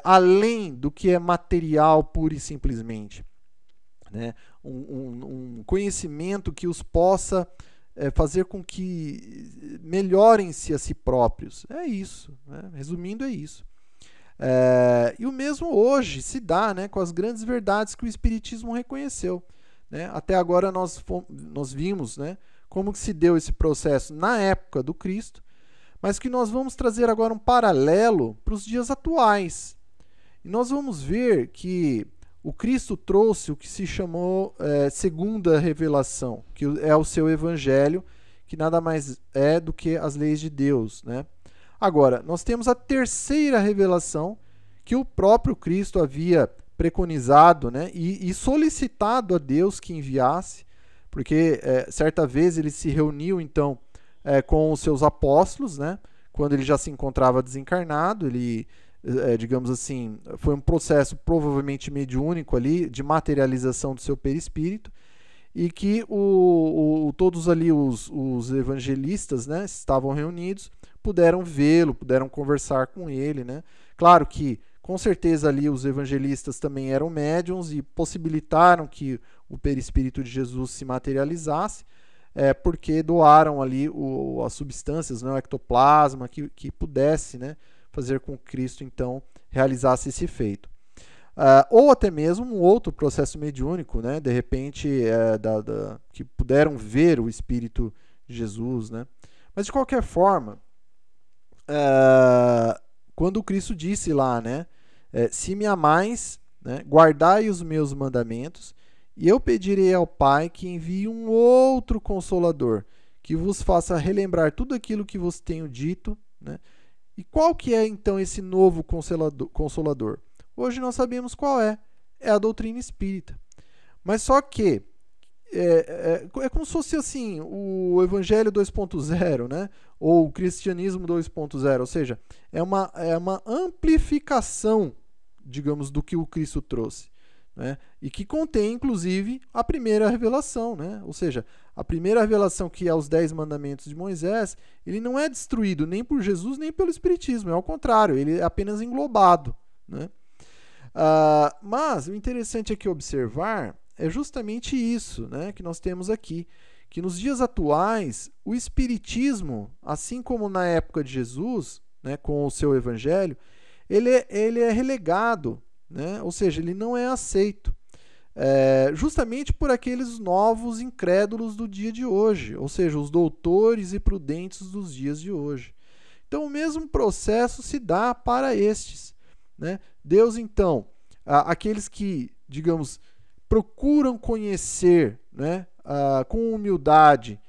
S1: além do que é material pura e simplesmente. Né? Um conhecimento que os possa fazer com que melhorem-se a si próprios. É isso. Né? Resumindo, é isso. E o mesmo hoje se dá, né, com as grandes verdades que o Espiritismo reconheceu. Né? Até agora nós vimos, né, como que se deu esse processo na época do Cristo, mas que nós vamos trazer agora um paralelo para os dias atuais. E nós vamos ver que o Cristo trouxe o que se chamou segunda revelação, que é o seu evangelho, que nada mais é do que as leis de Deus. Né? Agora, nós temos a terceira revelação, que o próprio Cristo havia preconizado, né, e solicitado a Deus que enviasse, porque certa vez ele se reuniu, então, com os seus apóstolos, né, quando ele já se encontrava desencarnado, ele... digamos assim, foi um processo provavelmente mediúnico ali, de materialização do seu perispírito, e que todos ali os evangelistas, né, estavam reunidos, puderam vê-lo, puderam conversar com ele. Né? Claro que, com certeza, ali os evangelistas também eram médiuns e possibilitaram que o perispírito de Jesus se materializasse, porque doaram ali as substâncias, né, o ectoplasma, que pudesse, né, fazer com que Cristo, então, realizasse esse feito. Ou até mesmo um outro processo mediúnico, né? De repente, que puderam ver o Espírito de Jesus. Né? Mas, de qualquer forma, quando o Cristo disse lá, né? Se me amais, né, guardai os meus mandamentos, e eu pedirei ao Pai que envie um outro Consolador, que vos faça relembrar tudo aquilo que vos tenho dito. Né? E qual que é, então, esse novo Consolador? Hoje nós sabemos qual é. É a doutrina espírita. Mas só que é como se fosse assim, o Evangelho 2.0, né? Ou o Cristianismo 2.0. Ou seja, é uma amplificação, digamos, do que o Cristo trouxe. Né? E que contém, inclusive, a primeira revelação. Né? Ou seja, a primeira revelação, que é os 10 mandamentos de Moisés, ele não é destruído nem por Jesus, nem pelo Espiritismo. É ao contrário, ele é apenas englobado. Né? Mas o interessante aqui observar é justamente isso, né, que nós temos aqui. Que nos dias atuais, o Espiritismo, assim como na época de Jesus, né, com o seu Evangelho, ele é relegado. Né? Ou seja, ele não é aceito, justamente por aqueles novos incrédulos do dia de hoje, ou seja, os doutores e prudentes dos dias de hoje. Então, o mesmo processo se dá para estes. Né? Deus, então, aqueles que, digamos, procuram conhecer, né, com humildade,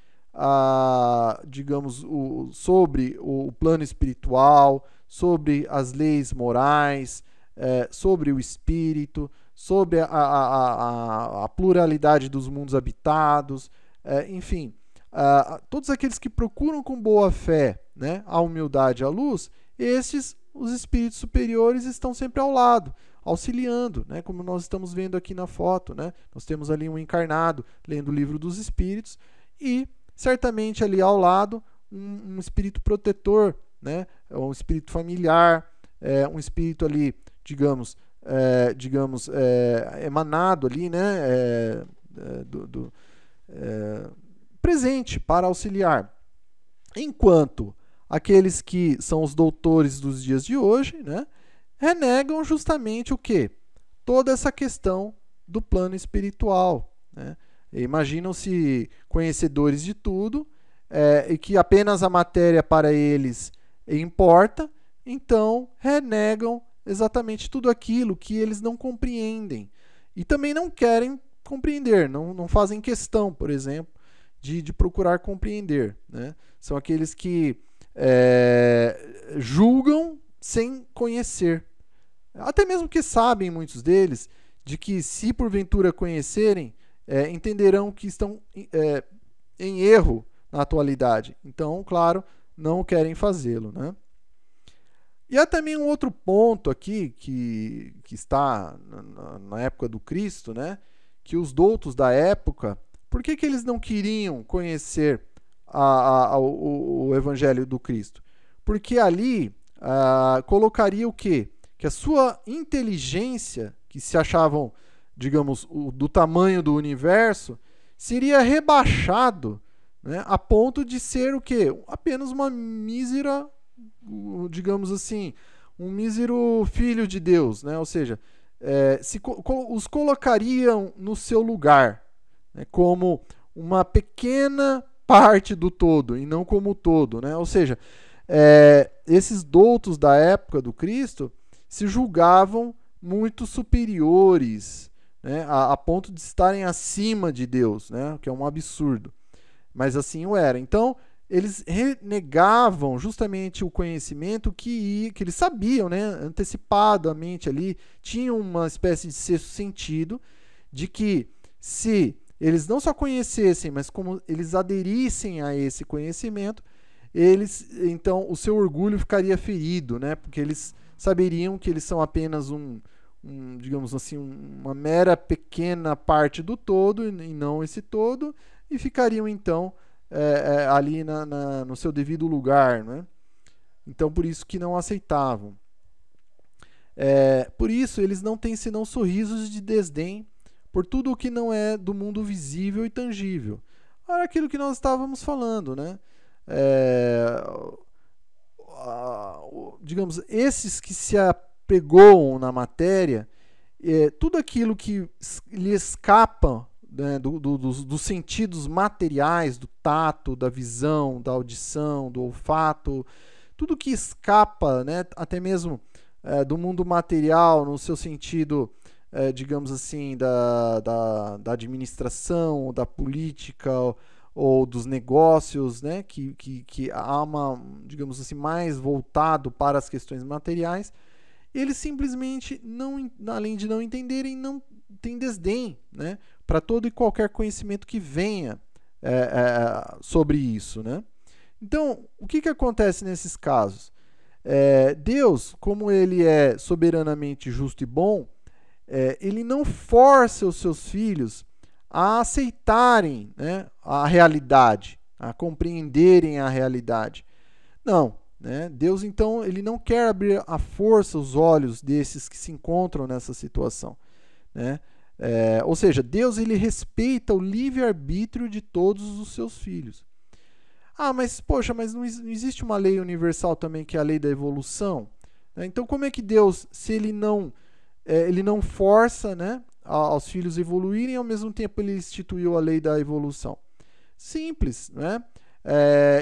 S1: digamos, sobre o plano espiritual, sobre as leis morais, sobre o espírito, sobre a pluralidade dos mundos habitados, enfim, todos aqueles que procuram com boa fé, né, a humildade e a luz, os espíritos superiores estão sempre ao lado, auxiliando, né, como nós estamos vendo aqui na foto. Né? Nós temos ali um encarnado lendo o livro dos espíritos e, certamente, ali ao lado, um espírito protetor, né, um espírito familiar, um espírito ali emanado ali, né, presente para auxiliar. Enquanto aqueles que são os doutores dos dias de hoje, né, renegam justamente o quê? Toda essa questão do plano espiritual, né? Imaginam-se conhecedores de tudo, e que apenas a matéria para eles importa, então renegam exatamente tudo aquilo que eles não compreendem. E também não querem compreender, não fazem questão, por exemplo, de procurar compreender, né? São aqueles que julgam sem conhecer. Até mesmo que sabem, muitos deles, de que se porventura conhecerem, entenderão que estão em erro na atualidade. Então, claro, não querem fazê-lo, né? E há também um outro ponto aqui que está na época do Cristo, né? Que os doutos da época, por que eles não queriam conhecer o Evangelho do Cristo? Porque ali colocaria o quê? Que a sua inteligência, que se achavam, digamos, do tamanho do universo, seria rebaixado, né, a ponto de ser o quê? Apenas uma mísera, digamos assim, um mísero filho de Deus, né? Ou seja, os colocariam no seu lugar, né, como uma pequena parte do todo e não como o todo, né? Ou seja, esses doutos da época do Cristo se julgavam muito superiores, né, a ponto de estarem acima de Deus, né, o que é um absurdo. Mas assim o era. Então, eles renegavam justamente o conhecimento que eles sabiam, né, antecipadamente ali, tinham uma espécie de sexto sentido de que se eles não só conhecessem, mas como eles aderissem a esse conhecimento, então o seu orgulho ficaria ferido, né, porque eles saberiam que eles são apenas digamos assim, uma mera pequena parte do todo e não esse todo, e ficariam então ali no seu devido lugar, né? Então por isso que não aceitavam. Por isso eles não têm senão sorrisos de desdém por tudo o que não é do mundo visível e tangível. Era aquilo que nós estávamos falando, né? Digamos, esses que se apegoam na matéria, tudo aquilo que lhe escapa, né, dos sentidos materiais, do tato, da visão, da audição, do olfato, tudo que escapa, né, até mesmo do mundo material, no seu sentido, digamos assim, da administração, da política, ou dos negócios, né, que há digamos assim, mais voltado para as questões materiais, eles simplesmente, além de não entenderem, não têm desdém, né, para todo e qualquer conhecimento que venha sobre isso, né? Então, o que acontece nesses casos? Deus, como ele é soberanamente justo e bom, ele não força os seus filhos a aceitarem, né, a realidade, a compreenderem a realidade. Não, né? Deus, então, ele não quer abrir à força os olhos desses que se encontram nessa situação, né? Ou seja, Deus, ele respeita o livre-arbítrio de todos os seus filhos. Mas, poxa, mas não existe uma lei universal também, que é a lei da evolução? Então, como é que Deus, se ele não força, né, aos filhos evoluírem, ao mesmo tempo ele instituiu a lei da evolução? Simples, né?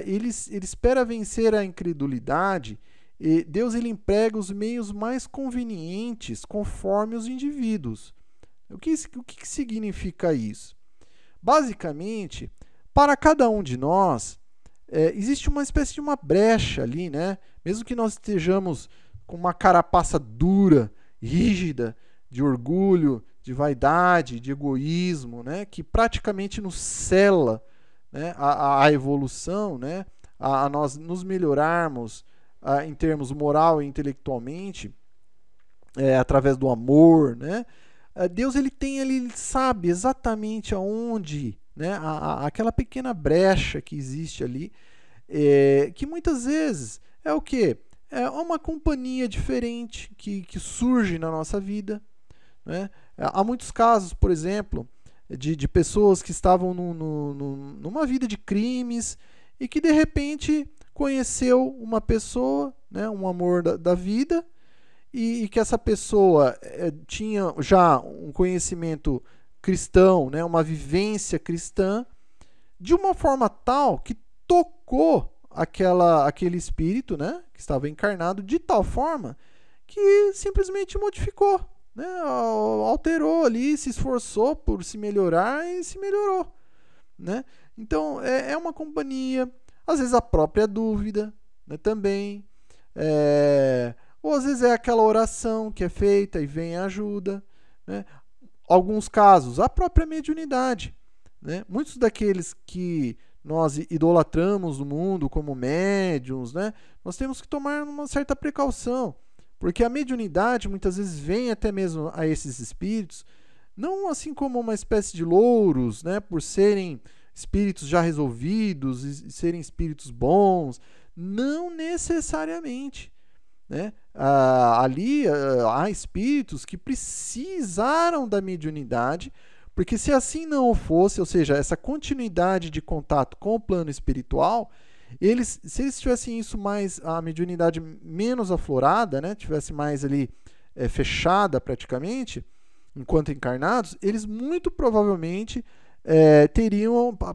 S1: Ele espera vencer a incredulidade, e Deus, ele emprega os meios mais convenientes conforme os indivíduos. O que significa isso? Basicamente, para cada um de nós, existe uma espécie de uma brecha ali, né? Mesmo que nós estejamos com uma carapaça dura, rígida, de orgulho, de vaidade, de egoísmo, né, que praticamente nos cela, né, a evolução, né, a nós nos melhorarmos em termos moral e intelectualmente, através do amor, né? Deus, ele sabe exatamente aonde, né, aquela pequena brecha que existe ali, que muitas vezes é o quê? é uma companhia diferente que surge na nossa vida, né? Há muitos casos, por exemplo, de pessoas que estavam numa vida de crimes e que de repente conheceu uma pessoa, né, um amor da vida, e que essa pessoa tinha já um conhecimento cristão, né, uma vivência cristã, de uma forma tal que tocou aquele espírito, né, que estava encarnado, de tal forma que simplesmente modificou, né, alterou ali, se esforçou por se melhorar e se melhorou, né? Então é uma companhia, às vezes a própria dúvida, né, também, ou às vezes é aquela oração que é feita e vem a ajuda, né? Alguns casos, a própria mediunidade, né? Muitos daqueles que nós idolatramos no mundo como médiuns, né, nós temos que tomar uma certa precaução, porque a mediunidade muitas vezes vem até mesmo a esses espíritos, não assim como uma espécie de louros, né, por serem espíritos já resolvidos e serem espíritos bons, não necessariamente, né? Ali há espíritos que precisaram da mediunidade, porque se assim não fosse, ou seja, essa continuidade de contato com o plano espiritual, se eles tivessem isso mais, a mediunidade menos aflorada, né, tivesse mais ali fechada praticamente, enquanto encarnados, eles muito provavelmente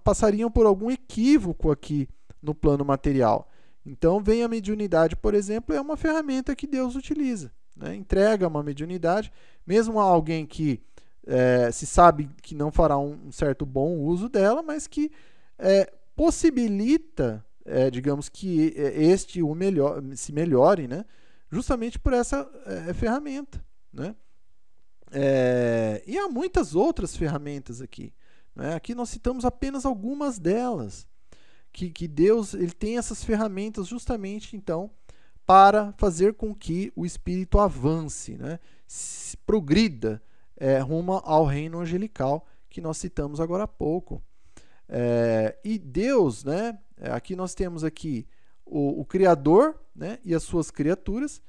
S1: passariam por algum equívoco aqui no plano material. Então, vem a mediunidade, por exemplo, é uma ferramenta que Deus utiliza, né? Entrega uma mediunidade, mesmo a alguém que se sabe que não fará um certo bom uso dela, mas que possibilita, digamos, que se melhore, né? Justamente por essa ferramenta, né? E há muitas outras ferramentas aqui, né? Aqui nós citamos apenas algumas delas, que Deus ele tem essas ferramentas justamente, então, para fazer com que o espírito avance, né? Progrida rumo ao reino angelical, que nós citamos agora há pouco. E Deus, né? Aqui nós temos aqui o Criador, né, e as suas criaturas,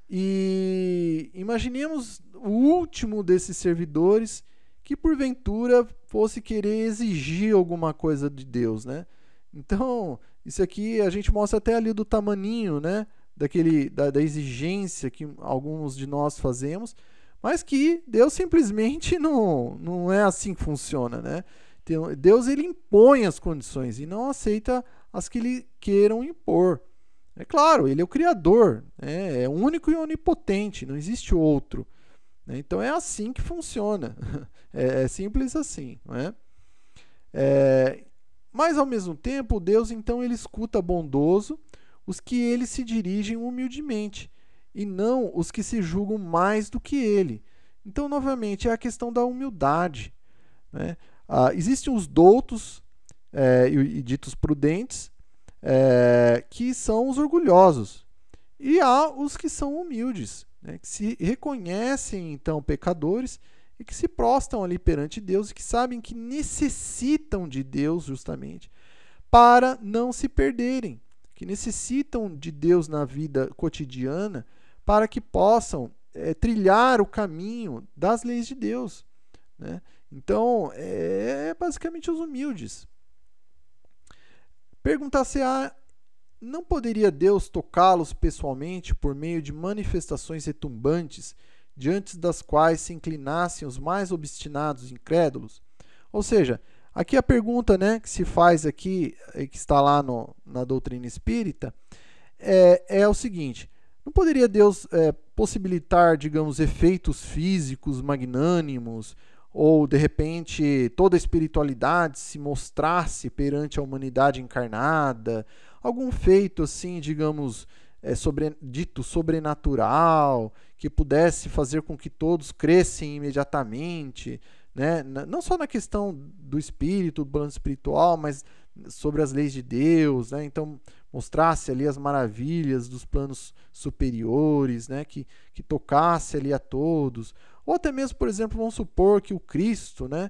S1: e imaginemos o último desses servidores que porventura fosse querer exigir alguma coisa de Deus, né? Então, isso aqui a gente mostra até ali do tamaninho, né, da exigência que alguns de nós fazemos, mas que Deus simplesmente não é assim que funciona, né? Deus ele impõe as condições e não aceita as que lhe queiram impor. É claro, ele é o Criador, né? É único e onipotente, não existe outro, né? Então é assim que funciona, é simples assim, não é? Mas ao mesmo tempo, Deus então ele escuta bondoso os que ele se dirigem humildemente, e não os que se julgam mais do que ele. Então, novamente, é a questão da humildade, né? Existem os doutos e ditos prudentes, que são os orgulhosos, e há os que são humildes, né? Que se reconhecem, então, pecadores e que se prostam ali perante Deus e que sabem que necessitam de Deus justamente para não se perderem, que necessitam de Deus na vida cotidiana para que possam trilhar o caminho das leis de Deus, né? Então, basicamente os humildes. Perguntar-se não poderia Deus tocá-los pessoalmente por meio de manifestações retumbantes, diante das quais se inclinassem os mais obstinados e incrédulos? Ou seja, aqui a pergunta, né, que se faz aqui, que está lá na doutrina espírita, é o seguinte: não poderia Deus possibilitar, digamos, efeitos físicos magnânimos, ou de repente toda a espiritualidade se mostrasse perante a humanidade encarnada, algum feito assim, digamos, dito sobrenatural, que pudesse fazer com que todos crescem imediatamente, né? Não só na questão do espírito, do plano espiritual, mas sobre as leis de Deus, né? Então mostrasse ali as maravilhas dos planos superiores, né? Que tocasse ali a todos. Ou até mesmo, por exemplo, vamos supor que o Cristo, né,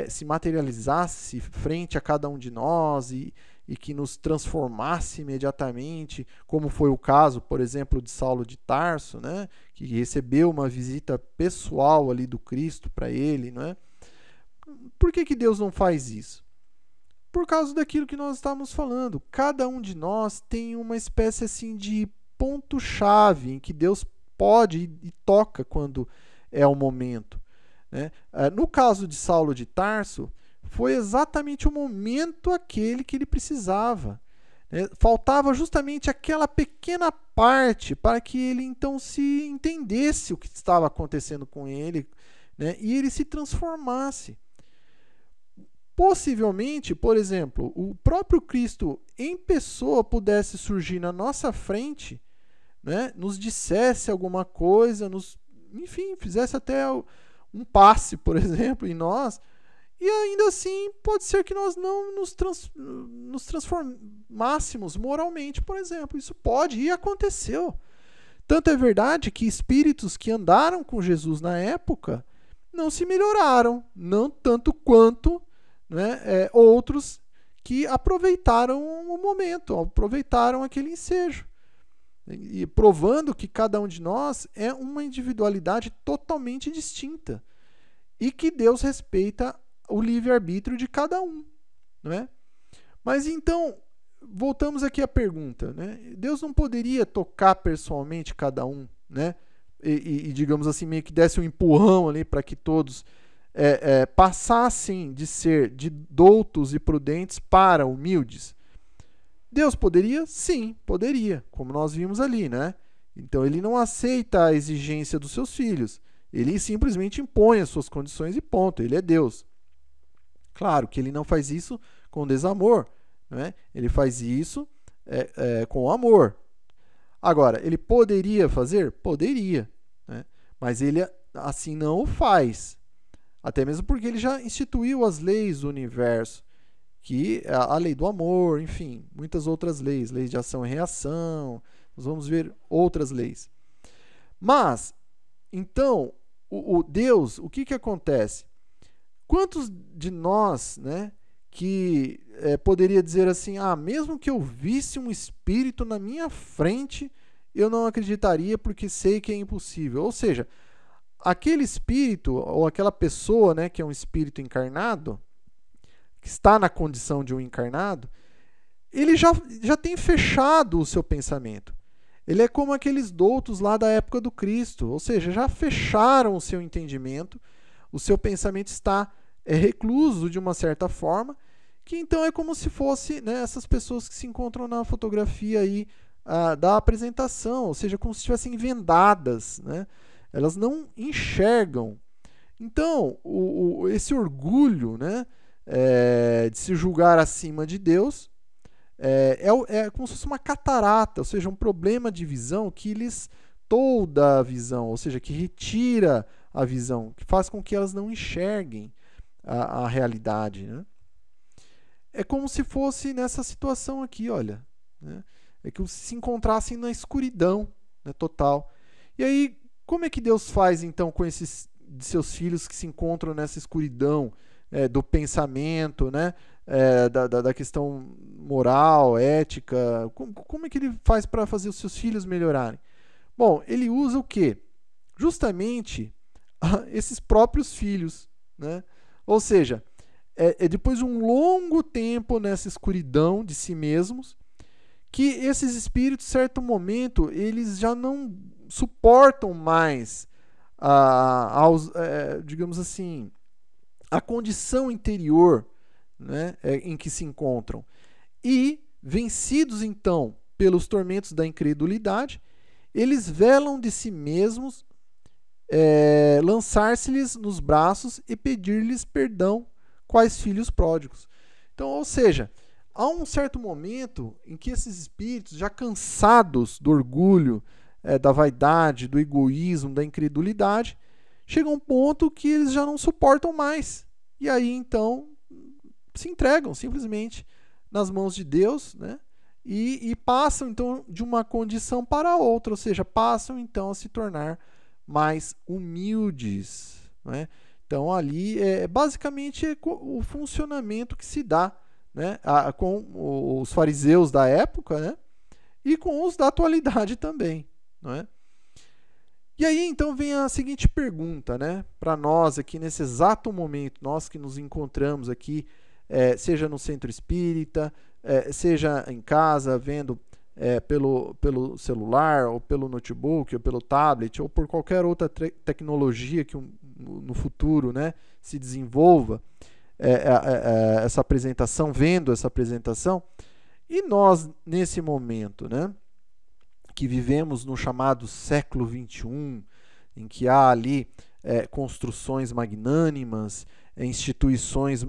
S1: se materializasse frente a cada um de nós e e que nos transformasse imediatamente, como foi o caso, por exemplo, de Saulo de Tarso, né, que recebeu uma visita pessoal ali do Cristo para ele, não é? Por que Deus não faz isso? Por causa daquilo que nós estávamos falando. Cada um de nós tem uma espécie assim de ponto-chave em que Deus pode e toca quando é o momento, né? No caso de Saulo de Tarso, foi exatamente o momento aquele que ele precisava, né? Faltava justamente aquela pequena parte para que ele então se entendesse o que estava acontecendo com ele, né? E ele se transformasse. Possivelmente, por exemplo, o próprio Cristo em pessoa pudesse surgir na nossa frente, né, nos dissesse alguma coisa, enfim, fizesse até um passe, por exemplo, em nós, e ainda assim pode ser que nós não nos transformássemos moralmente, por exemplo. Isso pode e aconteceu. Tanto é verdade que espíritos que andaram com Jesus na época não se melhoraram, não tanto quanto, né, outros que aproveitaram o momento, aproveitaram aquele ensejo. E provando que cada um de nós é uma individualidade totalmente distinta e que Deus respeita o livre-arbítrio de cada um, não é? Mas então, voltamos aqui à pergunta, né? Deus não poderia tocar pessoalmente cada um, né? E digamos assim, meio que desse um empurrão ali para que todos passassem de ser de doutos e prudentes para humildes? Deus poderia? Sim, poderia, como nós vimos ali, né? Então ele não aceita a exigência dos seus filhos, ele simplesmente impõe as suas condições e ponto, ele é Deus. Claro que ele não faz isso com desamor, né? Ele faz isso com amor. Agora, ele poderia fazer? Poderia, né? Mas ele assim não o faz. Até mesmo porque ele já instituiu as leis do universo, que é a lei do amor, enfim, muitas outras leis, leis de ação e reação, nós vamos ver outras leis. Mas, então, o Deus, o que acontece? Quantos de nós, né, que poderia dizer assim, mesmo que eu visse um espírito na minha frente, eu não acreditaria porque sei que é impossível. Ou seja, aquele espírito ou aquela pessoa, né, que é um espírito encarnado, que está na condição de um encarnado, ele já tem fechado o seu pensamento. Ele é como aqueles doutos lá da época do Cristo, ou seja, já fecharam o seu entendimento, o seu pensamento está recluso de uma certa forma, que então é como se fosse, né, essas pessoas que se encontram na fotografia aí, da apresentação, ou seja, como se estivessem vendadas, né? Elas não enxergam. Então, esse orgulho, né, de se julgar acima de Deus é como se fosse uma catarata, ou seja, um problema de visão que lhes tolda a visão, ou seja, que retira a visão, que faz com que elas não enxerguem a realidade, né? É como se fosse nessa situação aqui, olha, né? É que se encontrassem na escuridão, né, total. E aí, como é que Deus faz então com esses de seus filhos que se encontram nessa escuridão do pensamento, né, da questão moral, ética? Como é que ele faz para fazer os seus filhos melhorarem? Bom, ele usa o quê? Justamente esses próprios filhos, né? Ou seja, depois de um longo tempo nessa escuridão de si mesmos, que esses espíritos, em certo momento, eles já não suportam mais digamos assim, a condição interior, né, em que se encontram. E, vencidos então pelos tormentos da incredulidade, eles velam de si mesmos lançar-se-lhes nos braços e pedir-lhes perdão, quais filhos pródigos. Então, ou seja, há um certo momento em que esses espíritos, já cansados do orgulho, da vaidade, do egoísmo, da incredulidade, chegam a um ponto que eles já não suportam mais. E aí, então, se entregam simplesmente nas mãos de Deus, né? E passam, então, de uma condição para outra, ou seja, passam, então, a se tornar mais humildes, né? Então, ali, basicamente, o funcionamento que se dá né, com os fariseus da época, né, e com os da atualidade também, não é? E aí, então, vem a seguinte pergunta, né, para nós aqui nesse exato momento, nós que nos encontramos aqui, seja no centro espírita, seja em casa, vendo pelo celular, ou pelo notebook, ou pelo tablet, ou por qualquer outra tecnologia que no futuro, né, se desenvolva essa apresentação, vendo essa apresentação, e nós, nesse momento, né, que vivemos no chamado século XXI, em que há ali construções magnânimas, instituições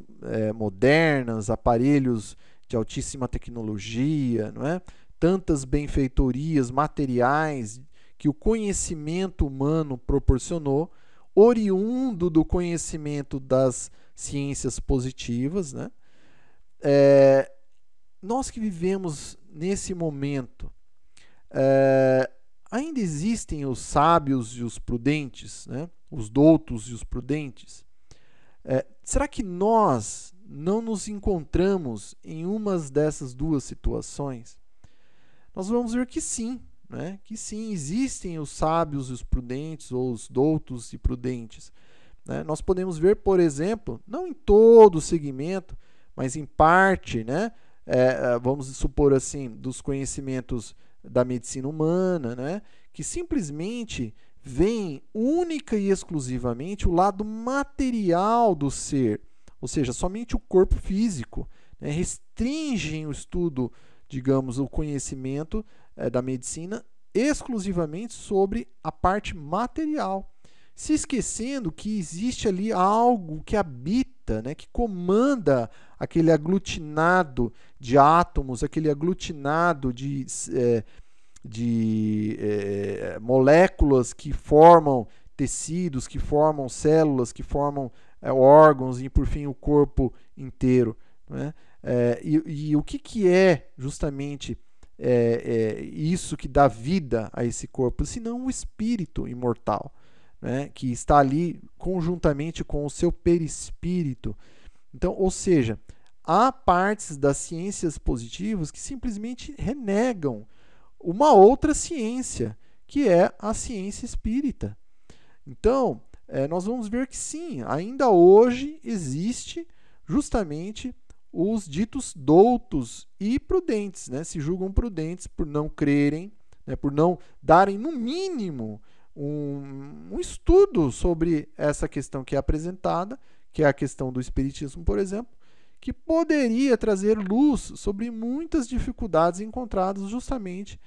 S1: modernas, aparelhos de altíssima tecnologia, não é? Tantas benfeitorias materiais que o conhecimento humano proporcionou, oriundo do conhecimento das ciências positivas, né? Nós que vivemos nesse momento, ainda existem os sábios e os prudentes, né? Os doutos e os prudentes. Será que nós não nos encontramos em uma dessas duas situações? Nós vamos ver que sim, né? Que sim, existem os sábios e os prudentes, ou os doutos e prudentes, né? Nós podemos ver, por exemplo, não em todo o segmento, mas em parte, né? Vamos supor assim, dos conhecimentos da medicina humana, né, que simplesmente vem única e exclusivamente o lado material do ser, ou seja, somente o corpo físico, né, restringem o estudo, digamos, o conhecimento da medicina exclusivamente sobre a parte material, se esquecendo que existe ali algo que habita, né, que comanda aquele aglutinado de átomos, aquele aglutinado de moléculas que formam tecidos, que formam células, que formam órgãos e, por fim, o corpo inteiro, né? E o que é justamente isso que dá vida a esse corpo, senão o espírito imortal, né, que está ali conjuntamente com o seu perispírito. Então, ou seja, há partes das ciências positivas que simplesmente renegam uma outra ciência, que é a ciência espírita. Então, nós vamos ver que sim, ainda hoje existe justamente os ditos doutos e prudentes, né? Se julgam prudentes por não crerem, né? Por não darem, no mínimo, um estudo sobre essa questão que é apresentada, que é a questão do espiritismo, por exemplo, que poderia trazer luz sobre muitas dificuldades encontradas justamente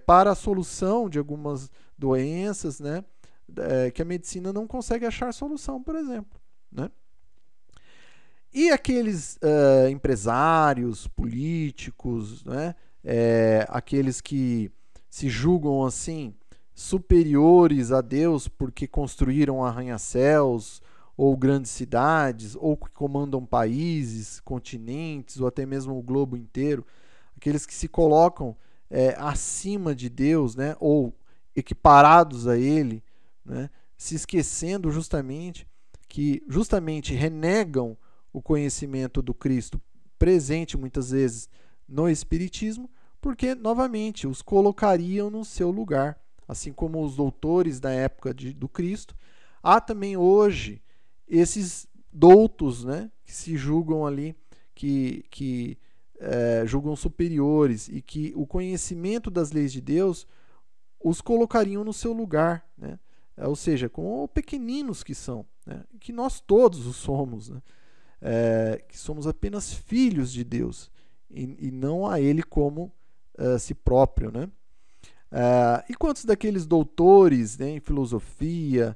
S1: para a solução de algumas doenças, né, que a medicina não consegue achar solução, por exemplo, né? E aqueles empresários, políticos, né, aqueles que se julgam assim superiores a Deus porque construíram arranha-céus ou grandes cidades, ou que comandam países, continentes, ou até mesmo o globo inteiro, aqueles que se colocam acima de Deus, né, ou equiparados a Ele, né, se esquecendo justamente que renegam o conhecimento do Cristo presente muitas vezes no Espiritismo, porque novamente os colocariam no seu lugar, assim como os doutores da época do Cristo. Há também hoje esses doutos, né, que se julgam ali, que julgam superiores, e que o conhecimento das leis de Deus os colocariam no seu lugar, né? Ou seja, como pequeninos que são, né? Que nós todos o somos, né? Que somos apenas filhos de Deus e não a Ele como si próprio, né? E quantos daqueles doutores, né, em filosofia,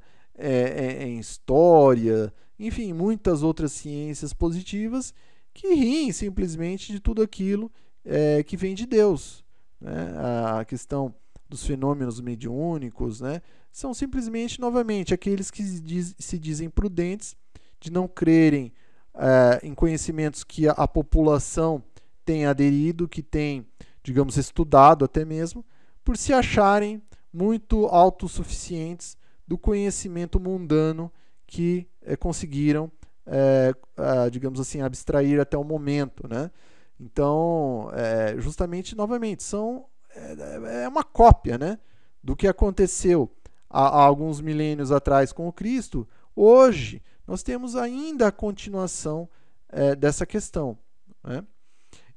S1: em história, enfim, muitas outras ciências positivas que riem simplesmente de tudo aquilo que vem de Deus, né? A questão dos fenômenos mediúnicos, né, são simplesmente, novamente, aqueles que se dizem prudentes, de não crerem em conhecimentos que a população tem aderido, que tem, digamos, estudado até mesmo, por se acharem muito autossuficientes do conhecimento mundano que conseguiram digamos assim, abstrair até o momento, né? Então, justamente, novamente, é uma cópia, né, do que aconteceu há alguns milênios atrás com o Cristo. Hoje, nós temos ainda a continuação dessa questão, né?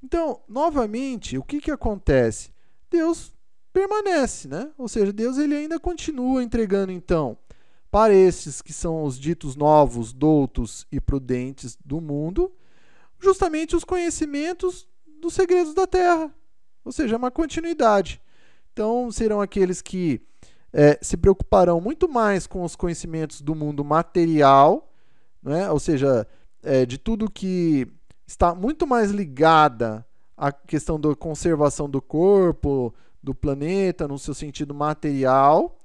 S1: Então, novamente, o que acontece? Deus permanece, né? Ou seja, Deus ele ainda continua entregando, então, para esses que são os ditos novos, doutos e prudentes do mundo, justamente os conhecimentos dos segredos da terra. Ou seja, é uma continuidade. Então, serão aqueles que se preocuparão muito mais com os conhecimentos do mundo material, né? Ou seja, de tudo que está muito mais ligada à questão da conservação do corpo, do planeta, no seu sentido material,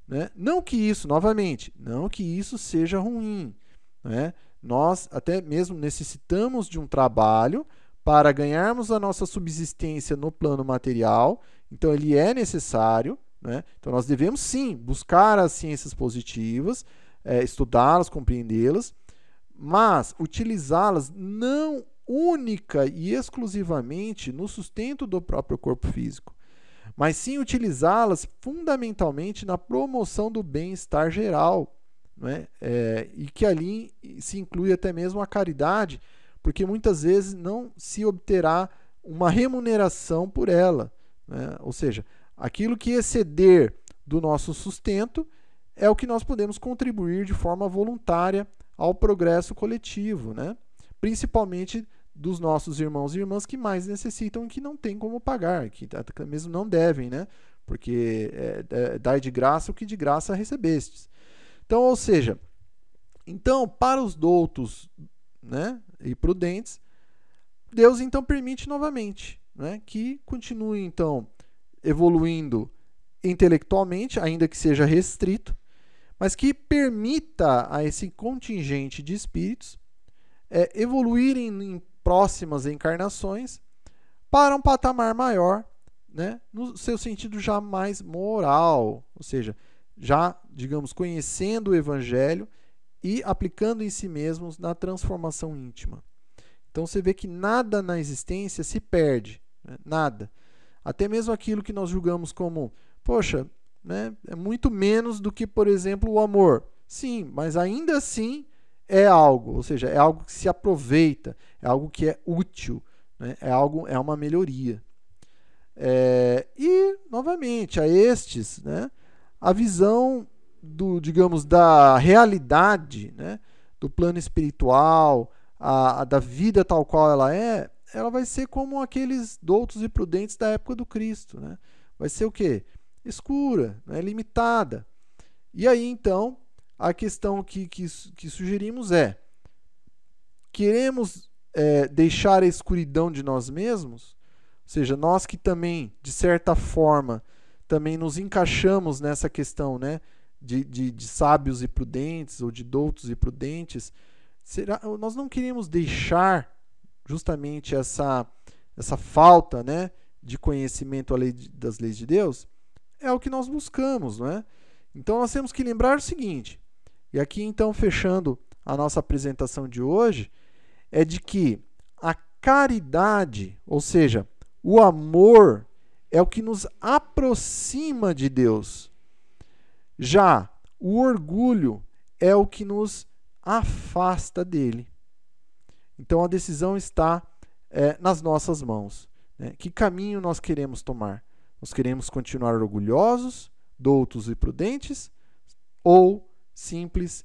S1: né? Não que isso, novamente, não que isso seja ruim, né? Nós até mesmo necessitamos de um trabalho para ganharmos a nossa subsistência no plano material, então ele é necessário, né? Então nós devemos sim buscar as ciências positivas, estudá-las, compreendê-las, mas utilizá-las não única e exclusivamente no sustento do próprio corpo físico, mas sim utilizá-las fundamentalmente na promoção do bem-estar geral, né? E que ali se inclui até mesmo a caridade, porque muitas vezes não se obterá uma remuneração por ela, né? Ou seja, aquilo que exceder do nosso sustento é o que nós podemos contribuir de forma voluntária ao progresso coletivo, né? Principalmente dos nossos irmãos e irmãs que mais necessitam e que não têm como pagar, que até mesmo não devem, né? Porque dai de graça o que de graça recebestes. Então, ou seja, então, para os doutos, né, e prudentes, Deus então permite novamente, né, que continue então evoluindo intelectualmente, ainda que seja restrito, mas que permita a esse contingente de espíritos evoluírem em próximas encarnações para um patamar maior, né, no seu sentido já mais moral, ou seja, já, digamos, conhecendo o Evangelho e aplicando em si mesmos na transformação íntima. Então você vê que nada na existência se perde, né? Nada. Até mesmo aquilo que nós julgamos como, poxa, né, é muito menos do que, por exemplo, o amor. Sim, mas ainda assim é algo, ou seja, é algo que se aproveita, é algo que é útil, né? É uma melhoria. E, novamente, a estes, né, a visão digamos, da realidade, né, do plano espiritual, da vida tal qual ela vai ser como aqueles doutos e prudentes da época do Cristo, né? Vai ser o quê? Escura, né, limitada. E aí, então, a questão que sugerimos queremos deixar a escuridão de nós mesmos? Ou seja, nós que também, de certa forma, também nos encaixamos nessa questão, né, de sábios e prudentes, ou de doutos e prudentes, nós não queremos deixar justamente essa falta, né, de conhecimento das leis de Deus? É o que nós buscamos, não é? Então nós temos que lembrar o seguinte, e aqui então fechando a nossa apresentação de hoje, é de que a caridade, ou seja, o amor, é o que nos aproxima de Deus. Já o orgulho é o que nos afasta dele. Então a decisão está nas nossas mãos, né? Que caminho nós queremos tomar? Nós queremos continuar orgulhosos, doutos e prudentes, ou simples,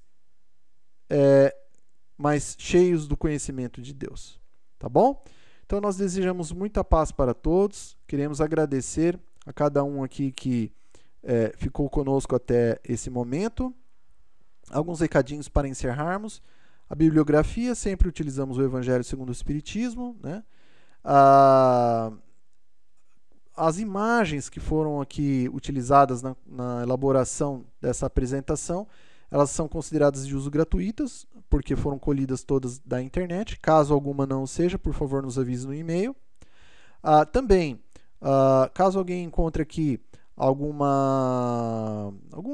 S1: mas cheios do conhecimento de Deus? Tá bom? Então nós desejamos muita paz para todos, queremos agradecer a cada um aqui que ficou conosco até esse momento. Alguns recadinhos para encerrarmos. A bibliografia, sempre utilizamos o Evangelho segundo o Espiritismo, né? As imagens que foram aqui utilizadas na elaboração dessa apresentação, elas são consideradas de uso gratuitas, porque foram colhidas todas da internet. Caso alguma não seja, por favor, nos avise no e-mail. Também, caso alguém encontre aqui algum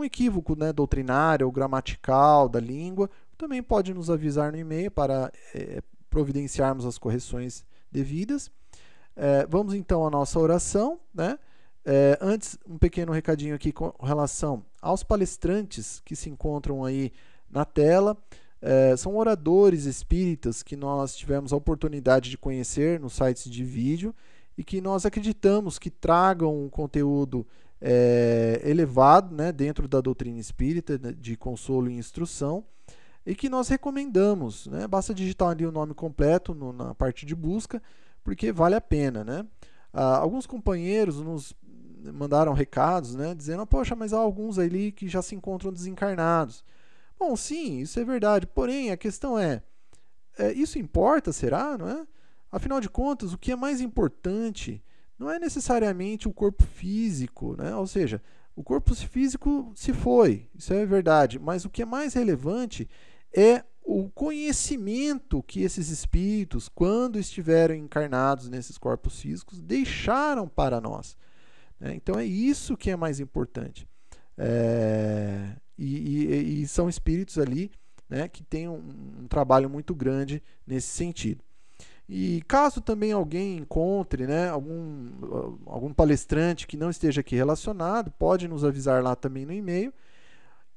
S1: equívoco, né, doutrinário ou gramatical da língua, também pode nos avisar no e-mail para providenciarmos as correções devidas. Vamos então à nossa oração, né? Antes, um pequeno recadinho aqui com relação aos palestrantes que se encontram aí na tela. São oradores espíritas que nós tivemos a oportunidade de conhecer nos sites de vídeo e que nós acreditamos que tragam um conteúdo elevado, né, dentro da doutrina espírita, de consolo e instrução, e que nós recomendamos, né? Basta digitar ali o nome completo na parte de busca, porque vale a pena, né? Alguns companheiros nos mandaram recados, né, dizendo, poxa, mas há alguns ali que já se encontram desencarnados. Bom, sim, isso é verdade, porém a questão isso importa, será? Não é? Afinal de contas, o que é mais importante não é necessariamente o corpo físico, né? Ou seja, o corpo físico se foi, isso é verdade, mas o que é mais relevante é o conhecimento que esses espíritos, quando estiveram encarnados nesses corpos físicos, deixaram para nós. Então é isso que é mais importante. E são espíritos ali, né, que têm um trabalho muito grande nesse sentido. E caso também alguém encontre, né, algum palestrante que não esteja aqui relacionado, pode nos avisar lá também no e-mail.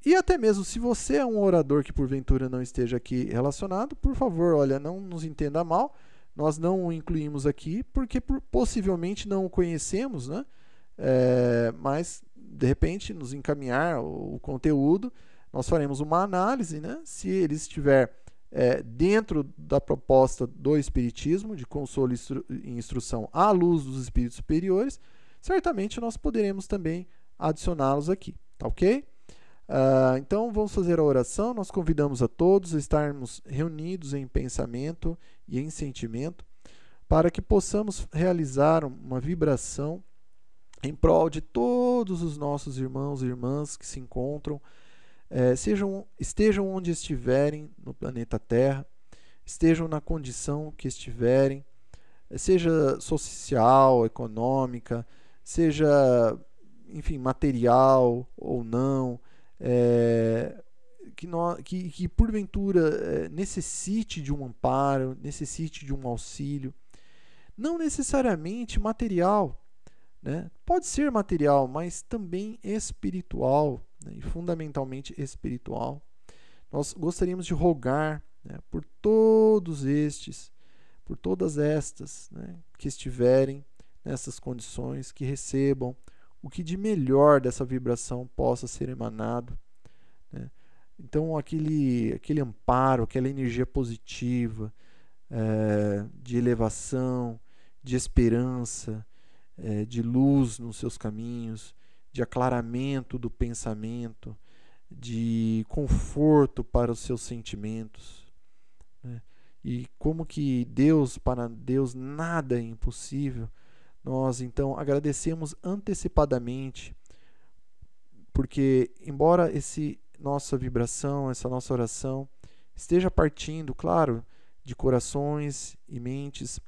S1: E até mesmo se você é um orador que porventura não esteja aqui relacionado, por favor, olha, não nos entenda mal, nós não o incluímos aqui porque possivelmente não o conhecemos, né? Mas de repente nos encaminhar o conteúdo, nós faremos uma análise, né? Se ele estiver dentro da proposta do Espiritismo, de consolo e instrução à luz dos espíritos superiores, certamente nós poderemos também adicioná-los aqui, tá ok? Então vamos fazer a oração. Nós convidamos a todos a estarmos reunidos em pensamento e em sentimento para que possamos realizar uma vibração em prol de todos os nossos irmãos e irmãs que se encontram, estejam onde estiverem no planeta Terra, estejam na condição que estiverem, seja social, econômica, seja, enfim, material ou não, que porventura necessite de um amparo, necessite de um auxílio, não necessariamente material, né? Pode ser material, mas também espiritual, né? E fundamentalmente espiritual. Nós gostaríamos de rogar, né, por todos estes, por todas estas, né, que estiverem nessas condições, que recebam o que de melhor dessa vibração possa ser emanado, né? Então aquele amparo, aquela energia positiva, de elevação, de esperança, de luz nos seus caminhos, de aclaramento do pensamento, de conforto para os seus sentimentos, né? E como que para Deus nada é impossível, nós então agradecemos antecipadamente, porque embora nossa vibração, essa nossa oração esteja partindo, claro, de corações e mentes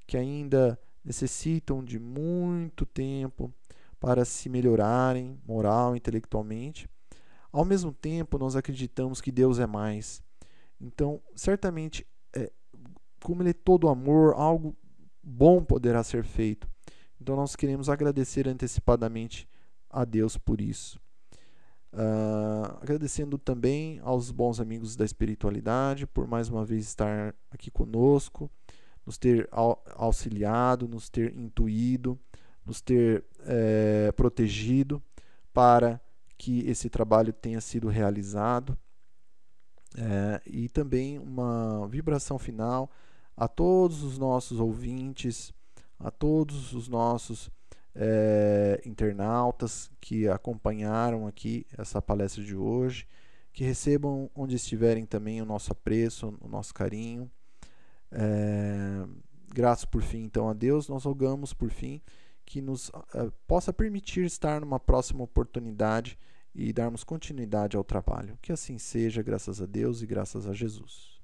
S1: que ainda necessitam de muito tempo para se melhorarem moral e intelectualmente, ao mesmo tempo nós acreditamos que Deus é mais. Então, certamente, como Ele é todo amor, algo bom poderá ser feito. Então nós queremos agradecer antecipadamente a Deus por isso. Agradecendo também aos bons amigos da espiritualidade por mais uma vez estar aqui conosco, nos ter auxiliado, nos ter intuído, nos ter protegido para que esse trabalho tenha sido realizado. E também uma vibração final a todos os nossos ouvintes, a todos os nossos internautas que acompanharam aqui essa palestra de hoje, que recebam onde estiverem também o nosso apreço, o nosso carinho. Graças por fim então a Deus, nós rogamos por fim que nos possa permitir estar numa próxima oportunidade e darmos continuidade ao trabalho. Que assim seja, graças a Deus e graças a Jesus.